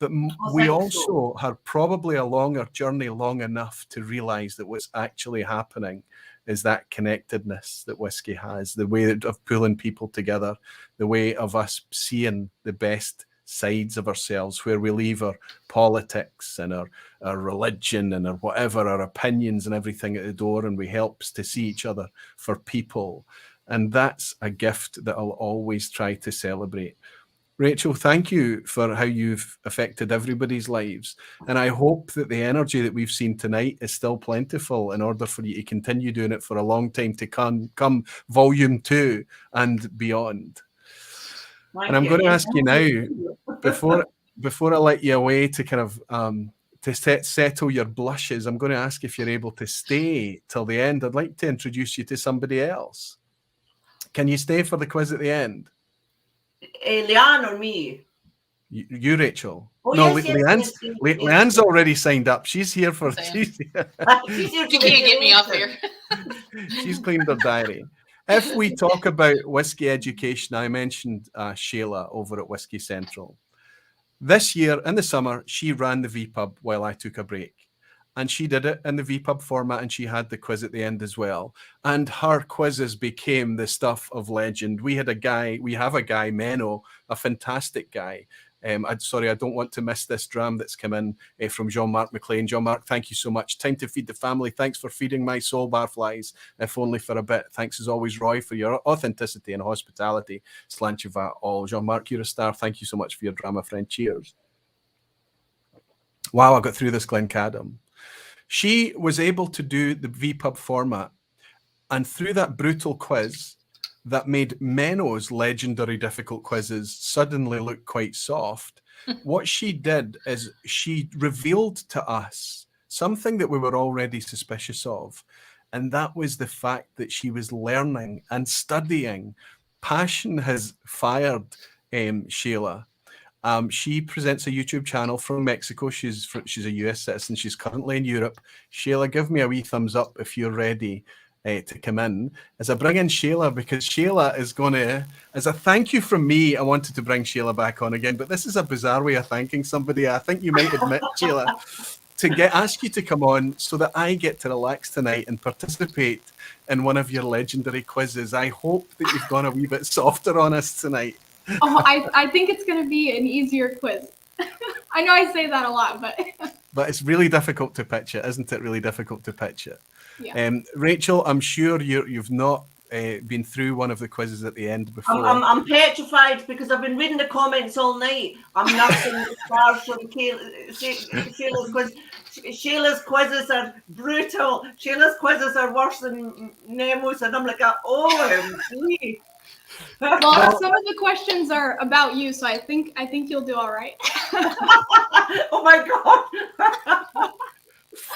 But we also have probably a longer journey, long enough to realize that what's actually happening is that connectedness that whiskey has, the way of pulling people together, the way of us seeing the best sides of ourselves, where we leave our politics and our religion and our whatever, our opinions and everything at the door, and we help to see each other for people. And that's a gift that I'll always try to celebrate. Rachel, thank you for how you've affected everybody's lives. And I hope that the energy that we've seen tonight is still plentiful in order for you to continue doing it for a long time to come volume 2 and beyond. And I'm going to ask you now, before I let you away to kind of to settle your blushes, I'm going to ask if you're able to stay till the end. I'd like to introduce you to somebody else. Can you stay for the quiz at the end? Leanne or me? You, Rachel. Oh, no, yes, Leanne's already signed up. She's here for... You can't get me off here. She's cleaned her diary. If we talk about Whisky Education, I mentioned Shayla over at Whisky Central. This year, in the summer, she ran the vPub while I took a break. And she did it in the vPub format, and she had the quiz at the end as well. And her quizzes became the stuff of legend. We have a guy, Menno, a fantastic guy. Sorry, I don't want to miss this dram that's come in from Jean-Marc McLean. Jean-Marc, thank you so much. Time to feed the family. Thanks for feeding my soul, barflies, if only for a bit. Thanks as always, Roy, for your authenticity and hospitality. Slanchivat all. Jean-Marc, you're a star. Thank you so much for your drama, friend. Cheers. Wow, I got through this, Glencadam. She was able to do the vPub format, and through that brutal quiz that made Menno's legendary difficult quizzes suddenly look quite soft, what she did is she revealed to us something that we were already suspicious of, and that was the fact that she was learning and studying. Passion has fired Shayla. She presents a YouTube channel from Mexico. She's a US citizen. She's currently in Europe. Shayla, give me a wee thumbs up if you're ready to come in. As I bring in Shayla, because Shayla is going to, as a thank you from me, I wanted to bring Shayla back on again, but this is a bizarre way of thanking somebody. I think you might admit, Shayla, to ask you to come on so that I get to relax tonight and participate in one of your legendary quizzes. I hope that you've gone a wee bit softer on us tonight. Oh, I think it's going to be an easier quiz. I know I say that a lot, but it's really difficult to pitch it, isn't it? Really difficult to pitch it. Yeah. Rachel, I'm sure you've not been through one of the quizzes at the end before. I'm petrified because I've been reading the comments all night. I'm nothing far from Shayla's quiz. Shayla's quizzes are brutal. Shayla's quizzes are worse than Nemo's, and I'm like, OMG. Well, some of the questions are about you, so I think you'll do all right. Oh my God.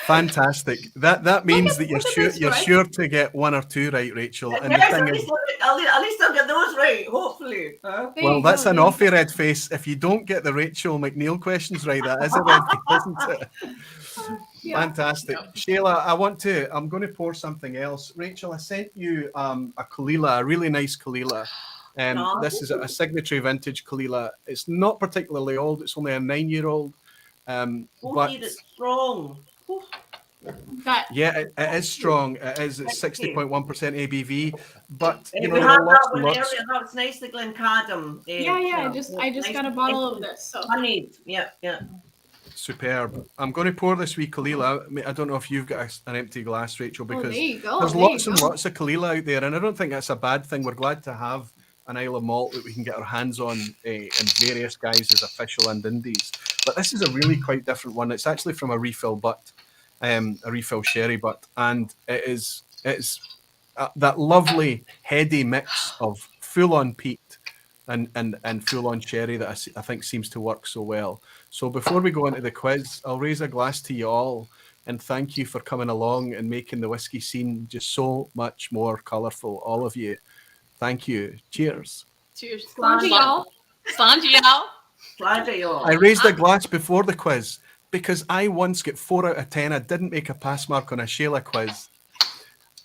Fantastic. That means that you're sure to get one or two right, Rachel. And yes, the thing at least I'll get those right, hopefully. Well, that's an awfully red face. If you don't get the Rachel MacNeill questions right, that is a red face, isn't it? Yeah. Fantastic. Shayla, I'm going to pour something else. Rachel, I sent you a Kalila, a really nice Kalila. This is a signature vintage Kalila. It's not particularly old. It's only a 9-year-old. But it's strong. Yeah, it is strong. It is 60.1% ABV. But you know, we have that one earlier. That's nice, the Glencadam. Yeah. I just got a bottle of this. So honey. Yeah. Superb. I'm going to pour this wee Kalila. I don't know if you've got an empty glass, Rachel, because there's lots and lots of Kalila out there, and I don't think that's a bad thing. We're glad to have an Islay malt that we can get our hands on in various guises, official and indies. but this is a really quite different one. It's actually from a refill butt, a refill sherry butt, and it's that lovely heady mix of full-on peat and full-on sherry that I think seems to work so well. So before we go into the quiz, I'll raise a glass to you all and thank you for coming along and making the whiskey scene just so much more colourful, all of you. Thank you. Cheers. Cheers. Sláinte, y'all. Sláinte, y'all. Sláinte, y'all. I raised a glass before the quiz because I once got 4 out of 10. I didn't make a pass mark on a Shayla quiz.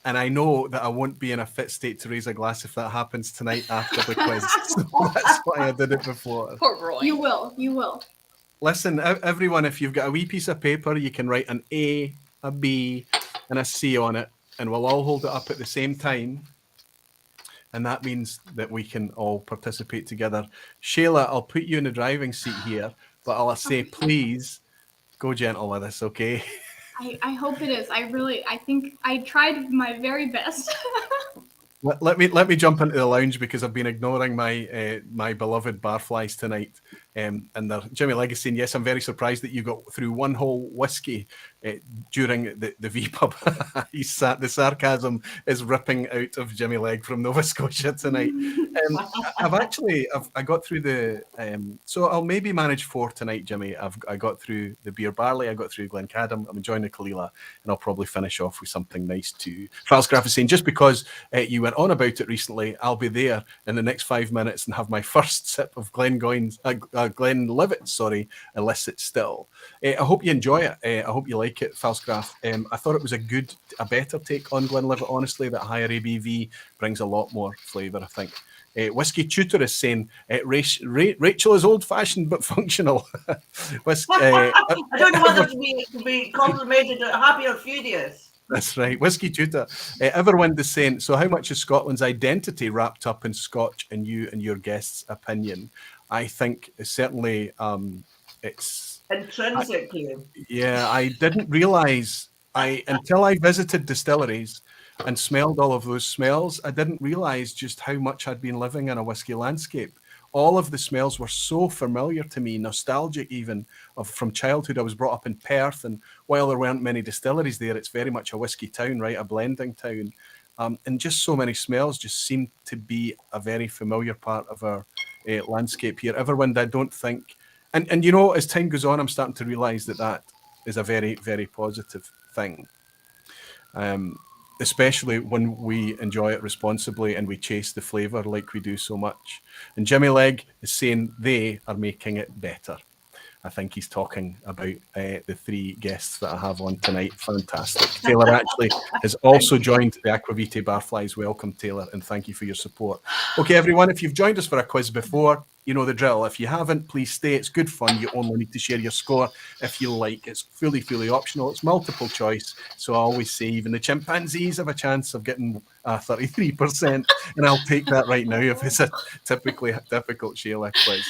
And I know that I won't be in a fit state to raise a glass if that happens tonight after the quiz. So that's why I did it before. Poor Roy. You will. You will. Listen, everyone, if you've got a wee piece of paper, you can write an A, a B, and a C on it, and we'll all hold it up at the same time. And that means that we can all participate together. Shayla, I'll put you in the driving seat here, but I'll say, please go gentle with us, okay? I hope it is. I think I tried my very best. Let me jump into the lounge because I've been ignoring my beloved barflies tonight. And Jimmy Legacy, and yes, I'm very surprised that you got through one whole whiskey during the vPub. The sarcasm is ripping out of Jimmy Leg from Nova Scotia tonight. I got through the so I'll maybe manage 4 tonight, Jimmy. I got through the beer barley, I got through Glencadam, I'm enjoying the Kalila, and I'll probably finish off with something nice to Falsgraf is saying, just because you went on about it recently, I'll be there in the next 5 minutes and have my first sip of Glenlivet, illicit still. I hope you enjoy it. I hope you like it, Falsgraf. I thought it was a better take on Glenlivet, honestly. That higher ABV brings a lot more flavour, I think. Whisky Tutor is saying, Rachel is old-fashioned but functional. I don't know whether to be complimented or happy or furious. That's right. Whisky Tutor. Everwind is saying, so how much is Scotland's identity wrapped up in Scotch in you and your guest's opinion? I think certainly it's... Intrinsically. I didn't realise, until I visited distilleries and smelled all of those smells, I didn't realise just how much I'd been living in a whisky landscape. All of the smells were so familiar to me, nostalgic even, from childhood. I was brought up in Perth, and while there weren't many distilleries there, it's very much a whisky town, right? A blending town. And just so many smells just seem to be a very familiar part of our landscape here. Everwind, I don't think... And you know, as time goes on, I'm starting to realise that is a very, very positive thing. Especially when we enjoy it responsibly and we chase the flavour like we do so much. And Jimmy Leg is saying they are making it better. I think he's talking about the 3 guests that I have on tonight. Fantastic. Taylor actually has also joined the Aquavite Barflies. Welcome, Taylor, and thank you for your support. Okay, everyone, if you've joined us for a quiz before, you know the drill. If you haven't, please stay. It's good fun. You only need to share your score if you like. It's fully optional. It's multiple choice. So I always say even the chimpanzees have a chance of getting 33%. And I'll take that right now if it's a typically difficult Shayla quiz.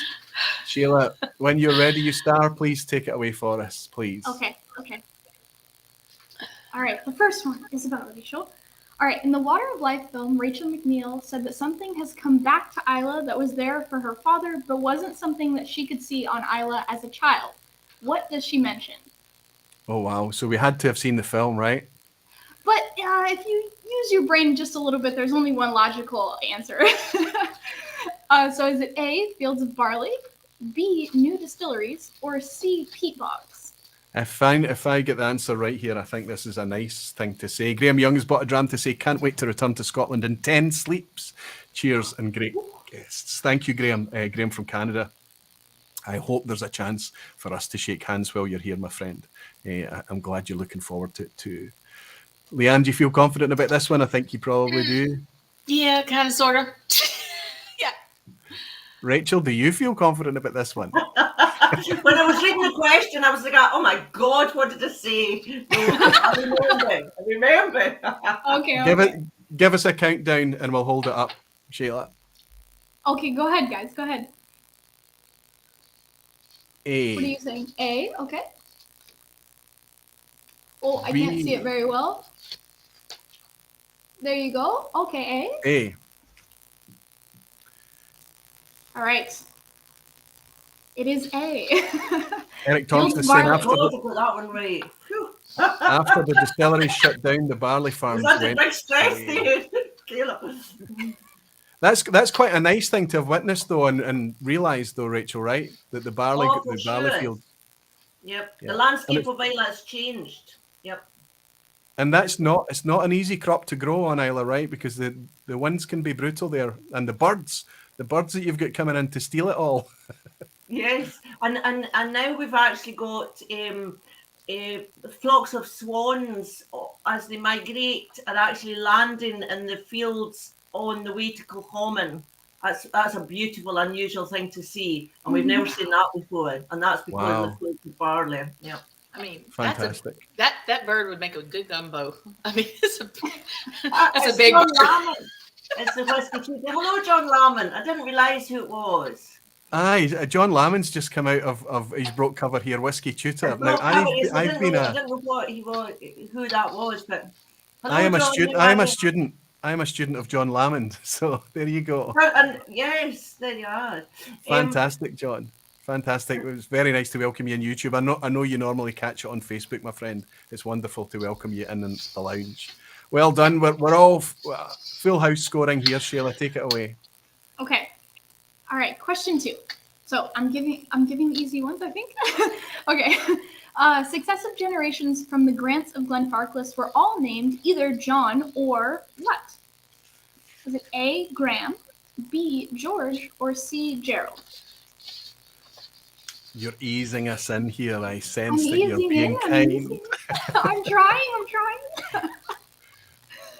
Shayla, when you're ready, you star, please take it away for us, please. Okay. All right, the first one is about Rachel. All right, in the Water of Life film, Rachel MacNeill said that something has come back to Islay that was there for her father, but wasn't something that she could see on Islay as a child. What does she mention? Oh, wow. So we had to have seen the film, right? But if you use your brain just a little bit, there's only one logical answer. So is it A, fields of barley, B, new distilleries, or C, peat bogs? If I get the answer right here, I think this is a nice thing to say. Graham Young's bought a dram to say, can't wait to return to Scotland in 10 sleeps. Cheers and great guests. Thank you, Graham. Graham from Canada. I hope there's a chance for us to shake hands while you're here, my friend. I'm glad you're looking forward to it too. Leanne, do you feel confident about this one? I think you probably do. Yeah, kind of, sort of. Yeah. Rachel, do you feel confident about this one? When I was reading the question, I was like, oh my God, what did I say? I remember. Okay. Give us a countdown and we'll hold it up, Shayla. Okay, go ahead, guys. Go ahead. A. What are you saying? A, okay. Oh, I B. can't see it very well. There you go. Okay, A. A. All right. It is A. Eric Fields Thompson is saying barley. after the, I got that one right. Phew. after the distillery shut down, the barley Was farms that a went. big stress there? Caleb? That's quite a nice thing to have witnessed though, and realised though, Rachel, right? That the barley Oh, for barley sure. field. Yep. Yeah. The landscape of Islay has changed. Yep. And it's not an easy crop to grow on Islay, right? Because the winds can be brutal there, and the birds that you've got coming in to steal it all. Yes, and now we've actually got flocks of swans as they migrate are actually landing in the fields on the way to Kilchoman. That's a beautiful, unusual thing to see, and we've never seen that before. And that's because Wow. of the float of barley. Yeah. I mean, Fantastic. that bird would make a good gumbo. I mean, it's a It's big John bird. Lamont. It's the Whisky Education. Hello, John Lamont. I didn't realise who it was. Aye, John Lamon's just come out of his broke cover here, Whiskey Tutor. Now I I've been didn't know what he was, who that was, but hello, I am a John, student. I am a student. I am a student of John Lamond. So there you go. And yes, there you are. Fantastic, John. Fantastic. It was very nice to welcome you on YouTube. I know you normally catch it on Facebook, my friend. It's wonderful to welcome you in the lounge. Well done. We're all full house scoring here. Shayla, take it away. Okay. All right. Question 2. So I'm giving the easy ones, I think. Okay. Successive generations from the Grants of Glenfarclas were all named either John or what? Was it A, Graham, B, George, or C, Gerald? You're easing us in here. I I'm sense that you're easing being in. kind. I'm trying.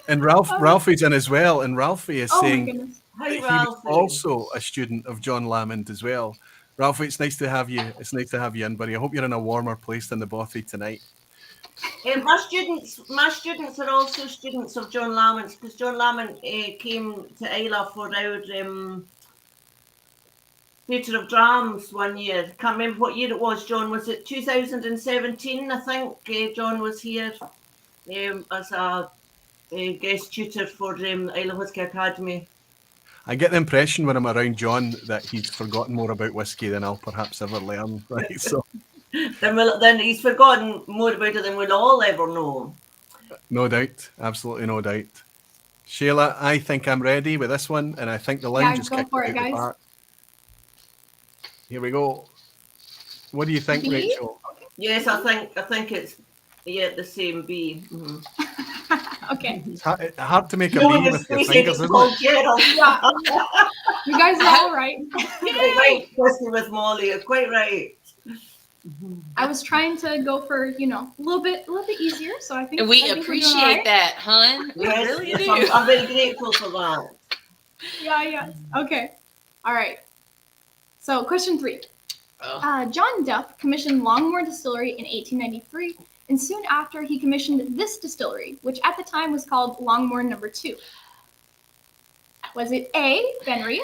And Ralphie's in as well. And Ralphie is Oh my saying goodness. Hi, he was Ralphie. also a student of John Lamond as well. Ralphie, it's nice to have you. It's nice to have you in, buddy. I hope you're in a warmer place than the Bothy tonight. My students are also students of John Lamont because John Lamont came to Islay for our Theatre of Drams one year. Can't remember what year it was, John. Was it 2017? I think John was here as a guest tutor for Islay Whisky Academy. I get the impression when I'm around John that he's forgotten more about whiskey than I'll perhaps ever learn. Right, so Then he's forgotten more about it than we'll all ever know. no doubt, absolutely no doubt. Shayla, I think I'm ready with this one, and I think the lounge is go kicked for out it, the guys. park. Here we go. What do you think, B? Rachel? Yes, I think it's the same B. Mm-hmm. Okay. It's hard to make a No B one is with your saying fingers, it's isn't called it? Gerald. You guys are all right. Quite right, Whisky with Molly. You're quite right. I was trying to go for, a little bit easier, so I think And we I think we're doing appreciate all right. that, hun. We Yes, really yes, do. I'm very grateful for that. Yeah. Okay. All right. So, question 3. Oh. John Duff commissioned Longmore Distillery in 1893, and soon after he commissioned this distillery, which at the time was called Longmore No. 2. Was it A, Benry,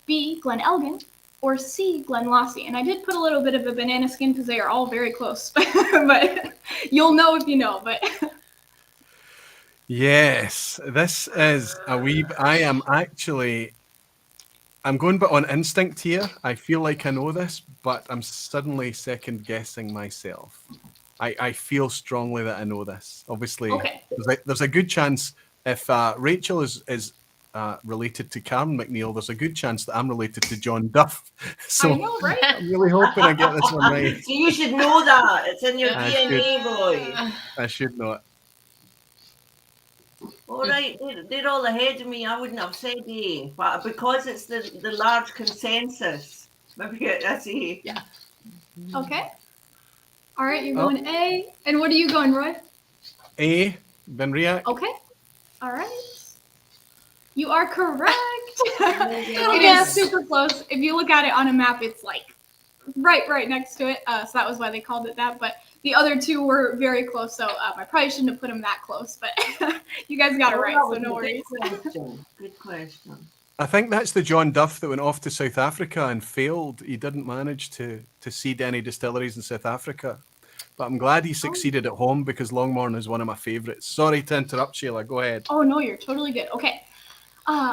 B, Glen Elgin, or C, Glenlossie? And I did put a little bit of a banana skin because they are all very close, but you'll know if you know. But Yes, this is a wee. I'm going but on instinct here. I feel like I know this, but I'm suddenly second guessing myself. I feel strongly that I know this. Obviously, okay. there's a good chance if Rachel is related to Karen MacNeill, there's a good chance that I'm related to John Duff. So I know, right? I'm really hoping I get this one right. So you should know that. It's in your I DNA, boy. I should know it. All right, they're all ahead of me. I wouldn't have said A, but because it's the large consensus, maybe that's A. Yeah. Okay. All right, you're going A. And what are you going, Roy? A, Benriach. Okay. All right. You are correct. Yeah. It is super close. If you look at it on a map, it's like right next to it. So that was why they called it that. But the other two were very close. So I probably shouldn't have put them that close. But you guys got it right. So no worries. Good question. I think that's the John Duff that went off to South Africa and failed. He didn't manage to seed any distilleries in South Africa. But I'm glad he succeeded at home because Longmorn is one of my favourites. Sorry to interrupt, Shayla. Go ahead. Oh, no, you're totally good. Okay.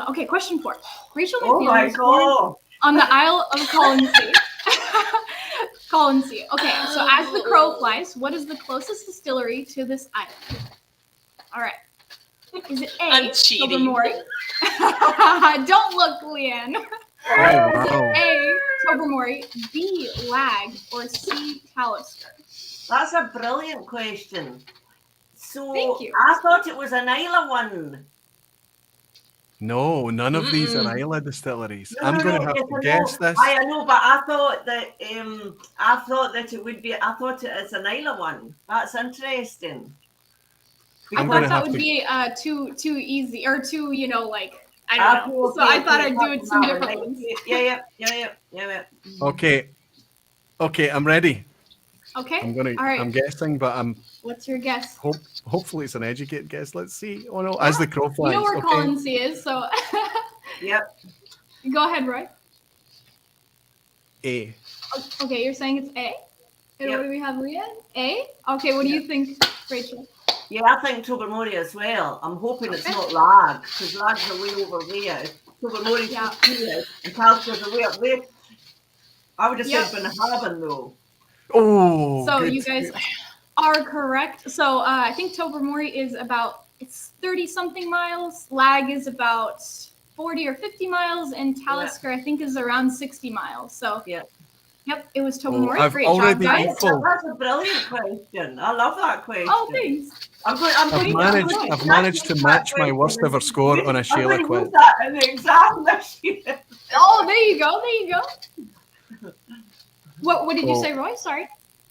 Okay, question 4. Rachel Oh MacNeill my was born God. on the Isle of Colonsay. Colin C. Okay, so as the crow flies, what is the closest distillery to this island? All right. Is it A, I'm cheating. Tobermory? Don't look, Leanne. Oh, wow. A, Tobermory, B, Lag, or C, Talisker? That's a brilliant question. So Thank you. I thought it was an Islay one. No, none of these are Mm-mm. Islay distilleries. No, I'm no, going to no, have yes, to I guess know. this. I know, but I thought that it would be. I thought it is an Islay one. That's interesting. I I'm thought gonna that have would to- be too easy or too, like, I don't know. So I thought I'd do it some different ones. Yeah. Okay, I'm ready. Okay. I'm gonna. All right. I'm guessing, but I'm What's your guess? hopefully it's an educated guess. Let's see. Oh no, as the crow You flies. know where Okay. Colin C is, so Yep. go ahead, Roy. A. Okay, you're saying it's A? And Yep. what do we have, Leanne? A? Okay, what do you think, Rachel? Yeah, I think Tobermory as well. I'm hoping it's not Lag, because Lag's are way over there. Tobermory's Yeah. here, and Talisker's are way up there. I would have Yep. said Bunnahabhain though. Oh. So good. you guys are correct. So I think Tobermory is it's 30-something miles. Lag is about 40 or 50 miles, and Talisker I think is around 60 miles. So Yeah. Yep, it was Tobermory. I've Great already job, guys. equal. That's a brilliant question. I love that question. Oh, thanks. I've managed to match my worst ever score on a Shayla quiz. That in the exam this year. Oh, there you go. There you go. What did you Oh. say, Roy? Sorry.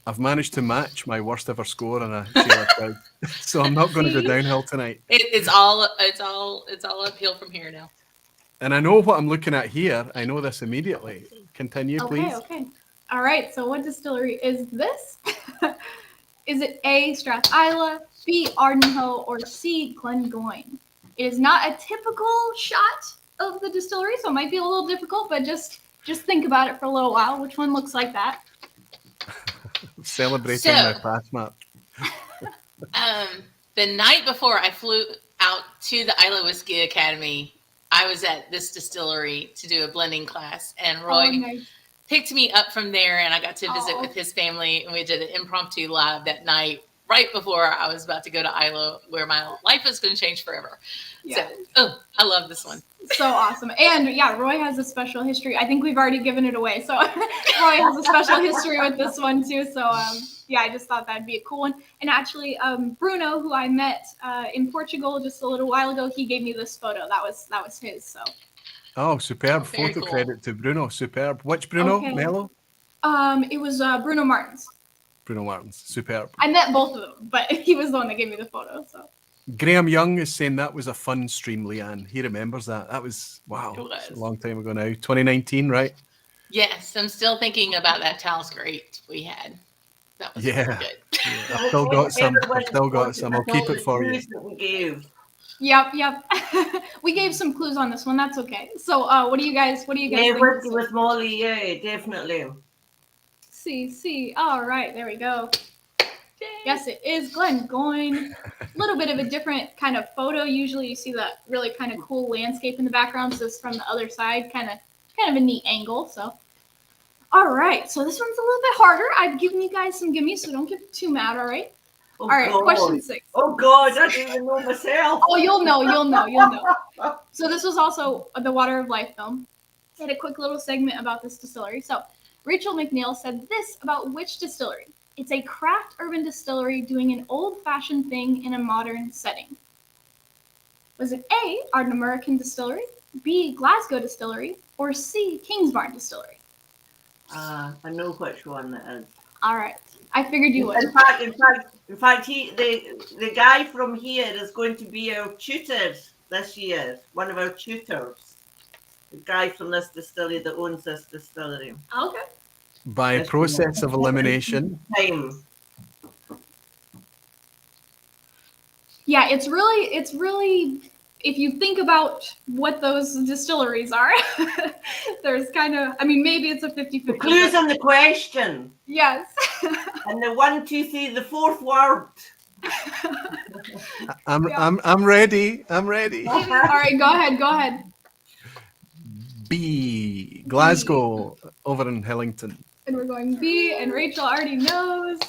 I've managed to match my worst ever score on a Shayla quiz, so I'm not going to go See? downhill tonight. It's all uphill from here now. And I know what I'm looking at here. I know this immediately. Continue, please. Okay. All right. So what distillery is this? Is it A, Strathillah, B, Ardenhill, or C, Glengoyne? It is not a typical shot of the distillery, so it might be a little difficult, but just think about it for a little while. Which one looks like that? Celebrating my pass map. The night before I flew out to the Islay Whisky Academy, I was at this distillery to do a blending class, and Roy nice. picked me up from there, and I got to visit with his family, and we did an impromptu live that night right before I was about to go to Islay, where my life is going to change forever. Yeah. So, I love this one. So awesome. And yeah, Roy has a special history. I think we've already given it away. So Roy has a special history with this one too. So yeah, I just thought that'd be a cool one. And actually, Bruno, who I met in Portugal just a little while ago, he gave me this photo. That was his. So. Oh, superb. Very Photo cool. credit to Bruno. Superb. Which Bruno? Okay. Mello? It was Bruno Martins. Bruno Martins. Superb. I met both of them, but he was the one that gave me the photo. So. Graham Young is saying that was a fun stream, Leanne. He remembers that. That was, wow. It was. It's a long time ago now. 2019, right? Yes, I'm still thinking about that Talisker 8 we had. That was Yeah. really good. Yeah, I've still got some. I'll keep it for you. Yep. We gave some clues on this one. That's okay. So, what do you guys Yeah, think? whiskey with Molly. Yeah, definitely. See. All right, there we go. Yes, it is Glengoyne. A little bit of a different kind of photo. Usually, you see that really kind of cool landscape in the background. So, this is from the other side, kind of a neat angle. So, all right. So this one's a little bit harder. I've given you guys some gimmies, so don't get too mad. All right. Oh, All right. God. Question 6. Oh God, I don't even know myself. Oh, you'll know. So this was also the Water of Life film. I had a quick little segment about this distillery. So Rachel MacNeill said this about which distillery? It's a craft urban distillery doing an old-fashioned thing in a modern setting. Was it A, Ardnamurchan Distillery, B, Glasgow Distillery, or C, Kingsbarn Distillery? I know which one it is. All right. I figured you would. In fact, the guy from here is going to be our tutor this year. One of our tutors. The guy from this distillery that owns this distillery. Okay. By process of elimination. Time. Yeah, it's really, if you think about what those distilleries are, there's kind of, maybe it's a 50-50. Clues on the question. Yes. And the 1, 2, 3, the fourth word. I'm ready. All right, go ahead. B. Glasgow over in Hillington. And we're going B, and Rachel already knows.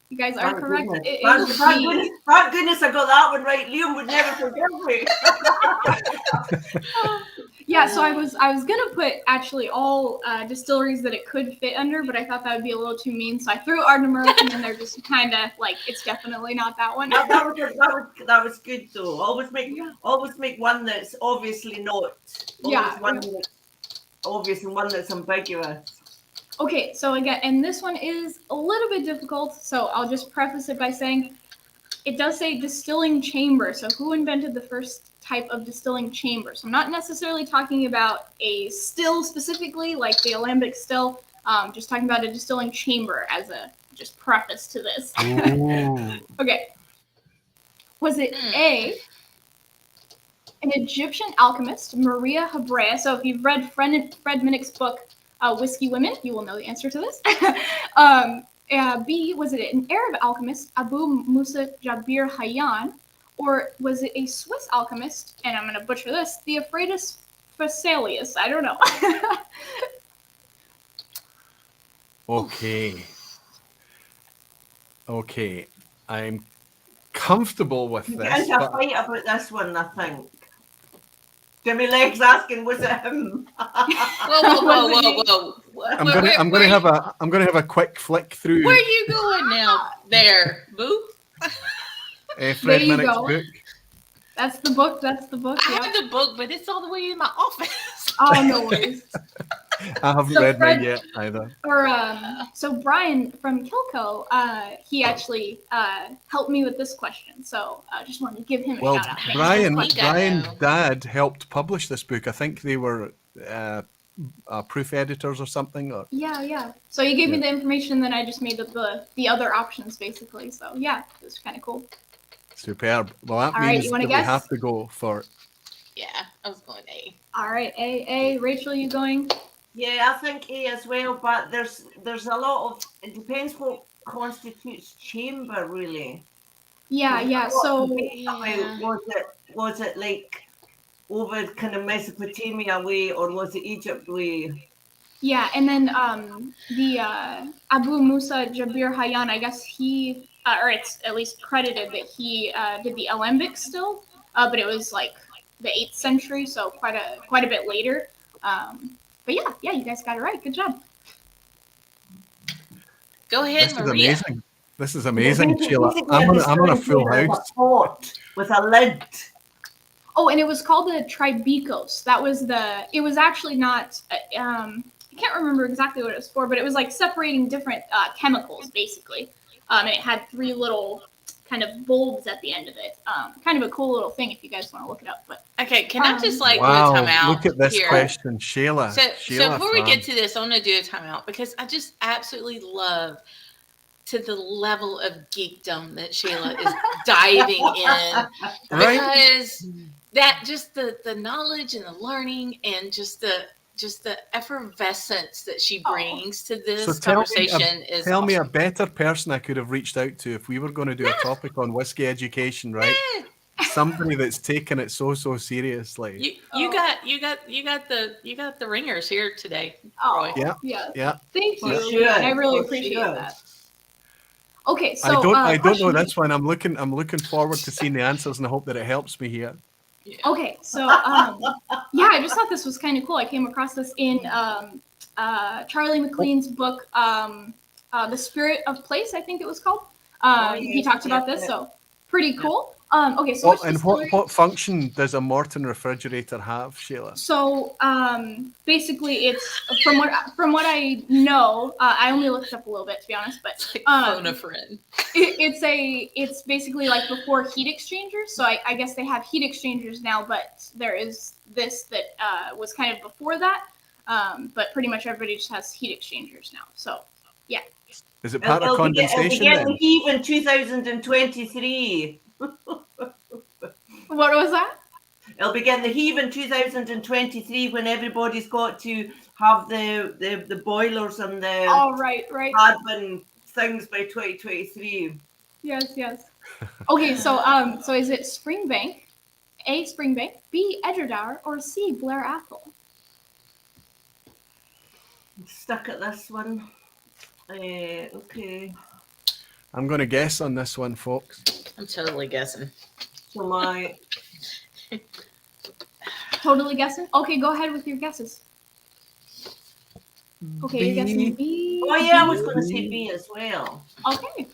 You guys are correct. It Thank is thank B. goodness, thank goodness I got that one right. Liam would never forgive me. Yeah, so I was gonna put actually all distilleries that it could fit under, but I thought that would be a little too mean, so I threw Ardnamurchan in there just kind of like it's definitely not that one. that was good though. Always make one that's obviously not. Yeah. One that's obvious and one that's ambiguous. Okay, so again, and this one is a little bit difficult, so I'll just preface it by saying it does say distilling chamber. So who invented the first type of distilling chamber? So I'm not necessarily talking about a still specifically, like the alembic still, just talking about a distilling chamber as a just preface to this. Okay. Was it A, an Egyptian alchemist, Maria Hebrea? So if you've read Fred Minnick's book, Whiskey Women, you will know the answer to this. B, was it an Arab alchemist, Abu Musa Jabir Hayyan? Or was it a Swiss alchemist, and I'm going to butcher this, Theophratus Phasaelus? I don't know. Okay. I'm comfortable with this. There's a fight about this one, I think. Jimmy Legs asking, was it him? Whoa. I'm gonna have a quick flick through. Where are you going now? There, Boo. Fred There you Minnick's go. book. That's the book. I have the book, but it's all the way in my office. Oh, no worries. I haven't read mine yet either. So Brian from Kilco, he actually helped me with this question. So I just wanted to give him a shout out. Brian's Brian's dad helped publish this book. I think they were proof editors or something. Or Yeah. So you gave me the information, then I just made the other options basically. So yeah, it was kind of cool. Superb. Well, that All right, means you that wanna we guess? have to go for. Yeah, I was going A. All right, A. Rachel, you going? Yeah, I think A as well, but there's a lot of, it depends what constitutes chamber really. Yeah. So Was it like over kind of Mesopotamia way, or was it Egypt way? yeah, and then the Abu Musa Jabir Hayyan, I guess he, or it's at least credited that he did the alembic still, but it was like the 8th century, so quite a bit later. But yeah, you guys got it right. Good job. Go ahead, This Maria. is amazing. This is amazing, Sheila. I'm on a full house. A pot with a lid. Oh, and it was called the Tribicos. It was actually not, I can't remember exactly what it was for, but it was like separating different chemicals, basically. And it had 3 little kind of bulbs at the end of it. Kind of a cool little thing if you guys want to look it up. But Okay, can I just do a Wow, timeout? look at this here? question, Shayla. So before we get to this, I'm going to do a timeout because I just absolutely love to the level of geekdom that Shayla is diving in. Right? Because that just the knowledge and the learning and just the effervescence that she brings to this So conversation is Tell me a awesome. better person I could have reached out to if we were going to do a topic on whiskey education, right? Somebody that's taken it so seriously. You got the ringers here today, oh, Roy. Yeah. Thank For you. sure, I really for appreciate sure. that. Okay, so I don't know question- this one. I'm looking forward to seeing the answers, and I hope that it helps me here. Yeah. Okay, so yeah, I just thought this was kind of cool. I came across this in Charlie McLean's book, The Spirit of Place, I think it was called. He talked about this, so pretty cool. Okay, so What function does a Morton refrigerator have, Shayla? So basically, it's from what I know. I only looked up a little bit to be honest, but It's like phone a friend. It's basically like before heat exchangers. So I guess they have heat exchangers now, but there is this that was kind of before that. But pretty much everybody just has heat exchangers now. So yeah. Is it part of condensation It'll then? be even 2023. What was that? It'll be getting the heave in 2023 when everybody's got to have the boilers and the Oh, right. admin things by 2023. Yes. Okay, so is it Springbank, A, Springbank, B, Edgerdour, or C, Blair Athol? stuck at this one. Okay. I'm going to guess on this one, folks. I'm totally guessing. So my Totally guessing? Okay, go ahead with your guesses. Okay, you're guessing B. oh yeah, I B. was going to say B as well. Okay.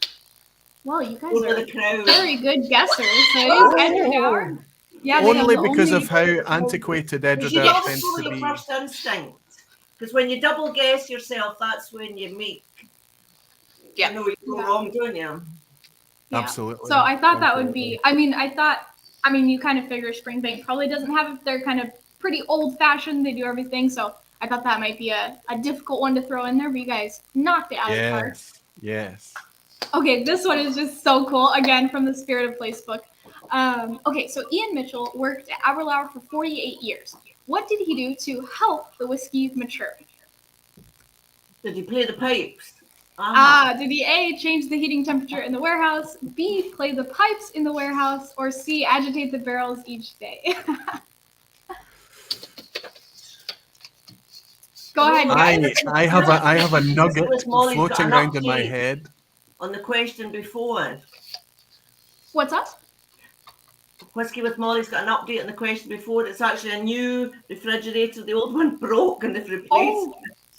Well, you guys Over are the crowd. very good guessers. So you guys are. Yeah, they have Only the because only- of how antiquated Because you Edinburgh always tends go with to your be. first instinct. Because when you double guess yourself, that's when you make. Yeah. You know you go wrong, don't you? Yeah. Absolutely. So I thought that would be. I mean, you kind of figure Springbank probably doesn't have it. They're kind of pretty old-fashioned. They do everything. So I thought that might be a difficult one to throw in there. But you guys knocked it out of the park. Yes. Okay, this one is just so cool. Again, from the Spirit of Place book. Okay, so Ian Mitchell worked at Aberlour for 48 years. What did he do to help the whiskey mature? Did you play the pipes? Did he A, change the heating temperature in the warehouse, B, play the pipes in the warehouse, or C, agitate the barrels each day? Go ahead, guys. I have a nugget Molly's got floating an around in my update head. on the question before. What's up? Whiskey with Molly's got an update on the question before. It's actually a new refrigerator. The old one broke and they've replaced Oh,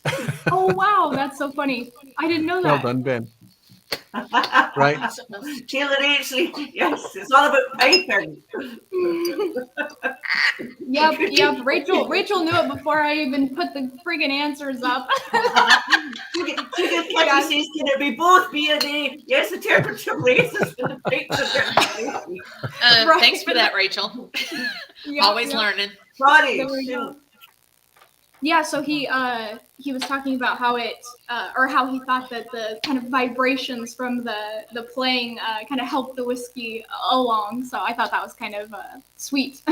it. oh wow, that's so funny. I didn't know Well that. done, Ben. Right. Shayla Rachel, yes, it's all about piping. Yep. Rachel knew it before I even put the friggin' answers up. She says, can it be both B and A? Yes, the temperature raises when the pipes are getting. Right. Thanks for that, Rachel. Always learning. Sorry. There we go. Yeah, so he was talking about how it or how he thought that the kind of vibrations from the playing kind of helped the whiskey along. So I thought that was kind of sweet.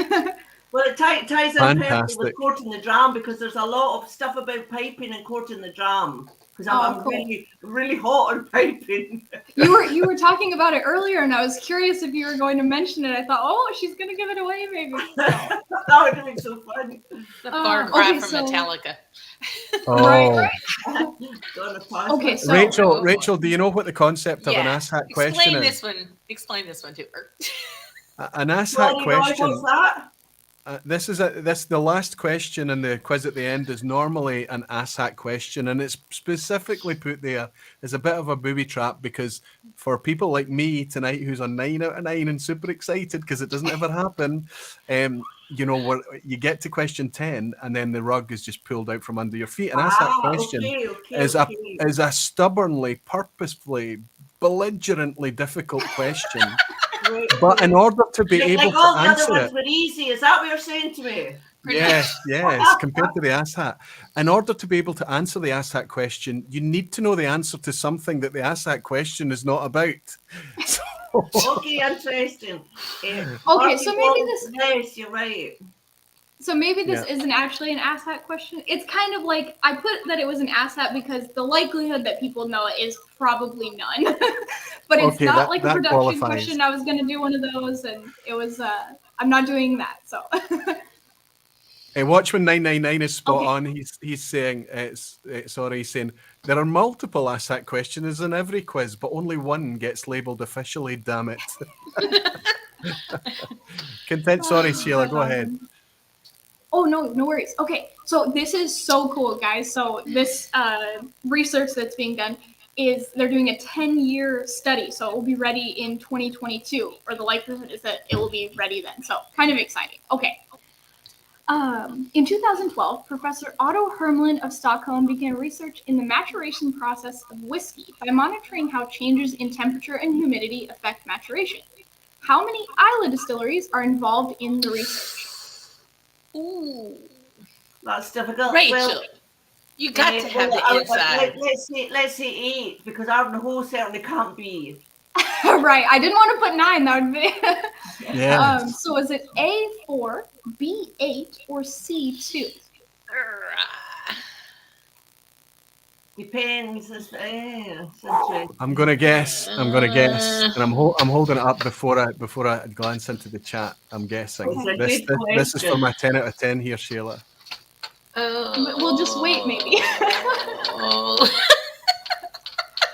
Well, it ties in perfectly Fantastic. with courting the dram because there's a lot of stuff about piping and courting the dram. Because I'm cool. really hot on piping. You were talking about it earlier, and I was curious if you were going to mention it. I thought, oh, she's going to give it away, maybe. That would have been so fun. The bar cry okay, from so- Metallica. Oh. Right. Okay, so Rachel, do you know what the concept of an asshat question is? Explain this one to her. An asshat question. What's that? This the last question in the quiz at the end is normally an asshat question, and it's specifically put there as a bit of a booby trap because for people like me tonight, who's on 9 out of 9 and super excited because it doesn't ever happen, you know, where you get to question 10 and then the rug is just pulled out from under your feet. An asshat question is a stubbornly, purposefully, belligerently difficult question. But in order to be able all to the answer other ones it, were easy. Is that what you're saying to me? yes, compared to the asshat. In order to be able to answer the asshat question, you need to know the answer to something that the asshat question is not about. So, Okay, interesting. Okay, so maybe this. Yes, you're right. So maybe this isn't actually an asshat question. It's kind of like I put that it was an asshat because the likelihood that people know it is probably none. But it's not like a production qualifies. question. I was going to do one of those, and it was. I'm not doing that. So. Hey, watch when 999 is spot on. He's saying he's saying there are multiple asshat questions in every quiz, but only one gets labelled officially. Damn it! Content. Sorry, Shayla. Go ahead. Oh, no worries. Okay, so this is so cool, guys. So this research that's being done is they're doing a 10-year study. So it will be ready in 2022, or the likelihood is that it will be ready then. So kind of exciting. Okay. In 2012, Professor Otto Hermlin of Stockholm began research in the maturation process of whiskey by monitoring how changes in temperature and humidity affect maturation. How many Islay distilleries are involved in the research? Ooh, That's difficult. Rachel, Well, you got to have the inside. Let's say 8 because Ardenhoe certainly can't be. Right, I didn't want to put 9. That would be. Yeah. So is it A4, B8, or C2? Depends. I'm gonna guess, and I'm holding it up before I glance into the chat. I'm guessing Okay. this is for my 10 out of 10 here, Shayla. We'll just wait, maybe. Oh.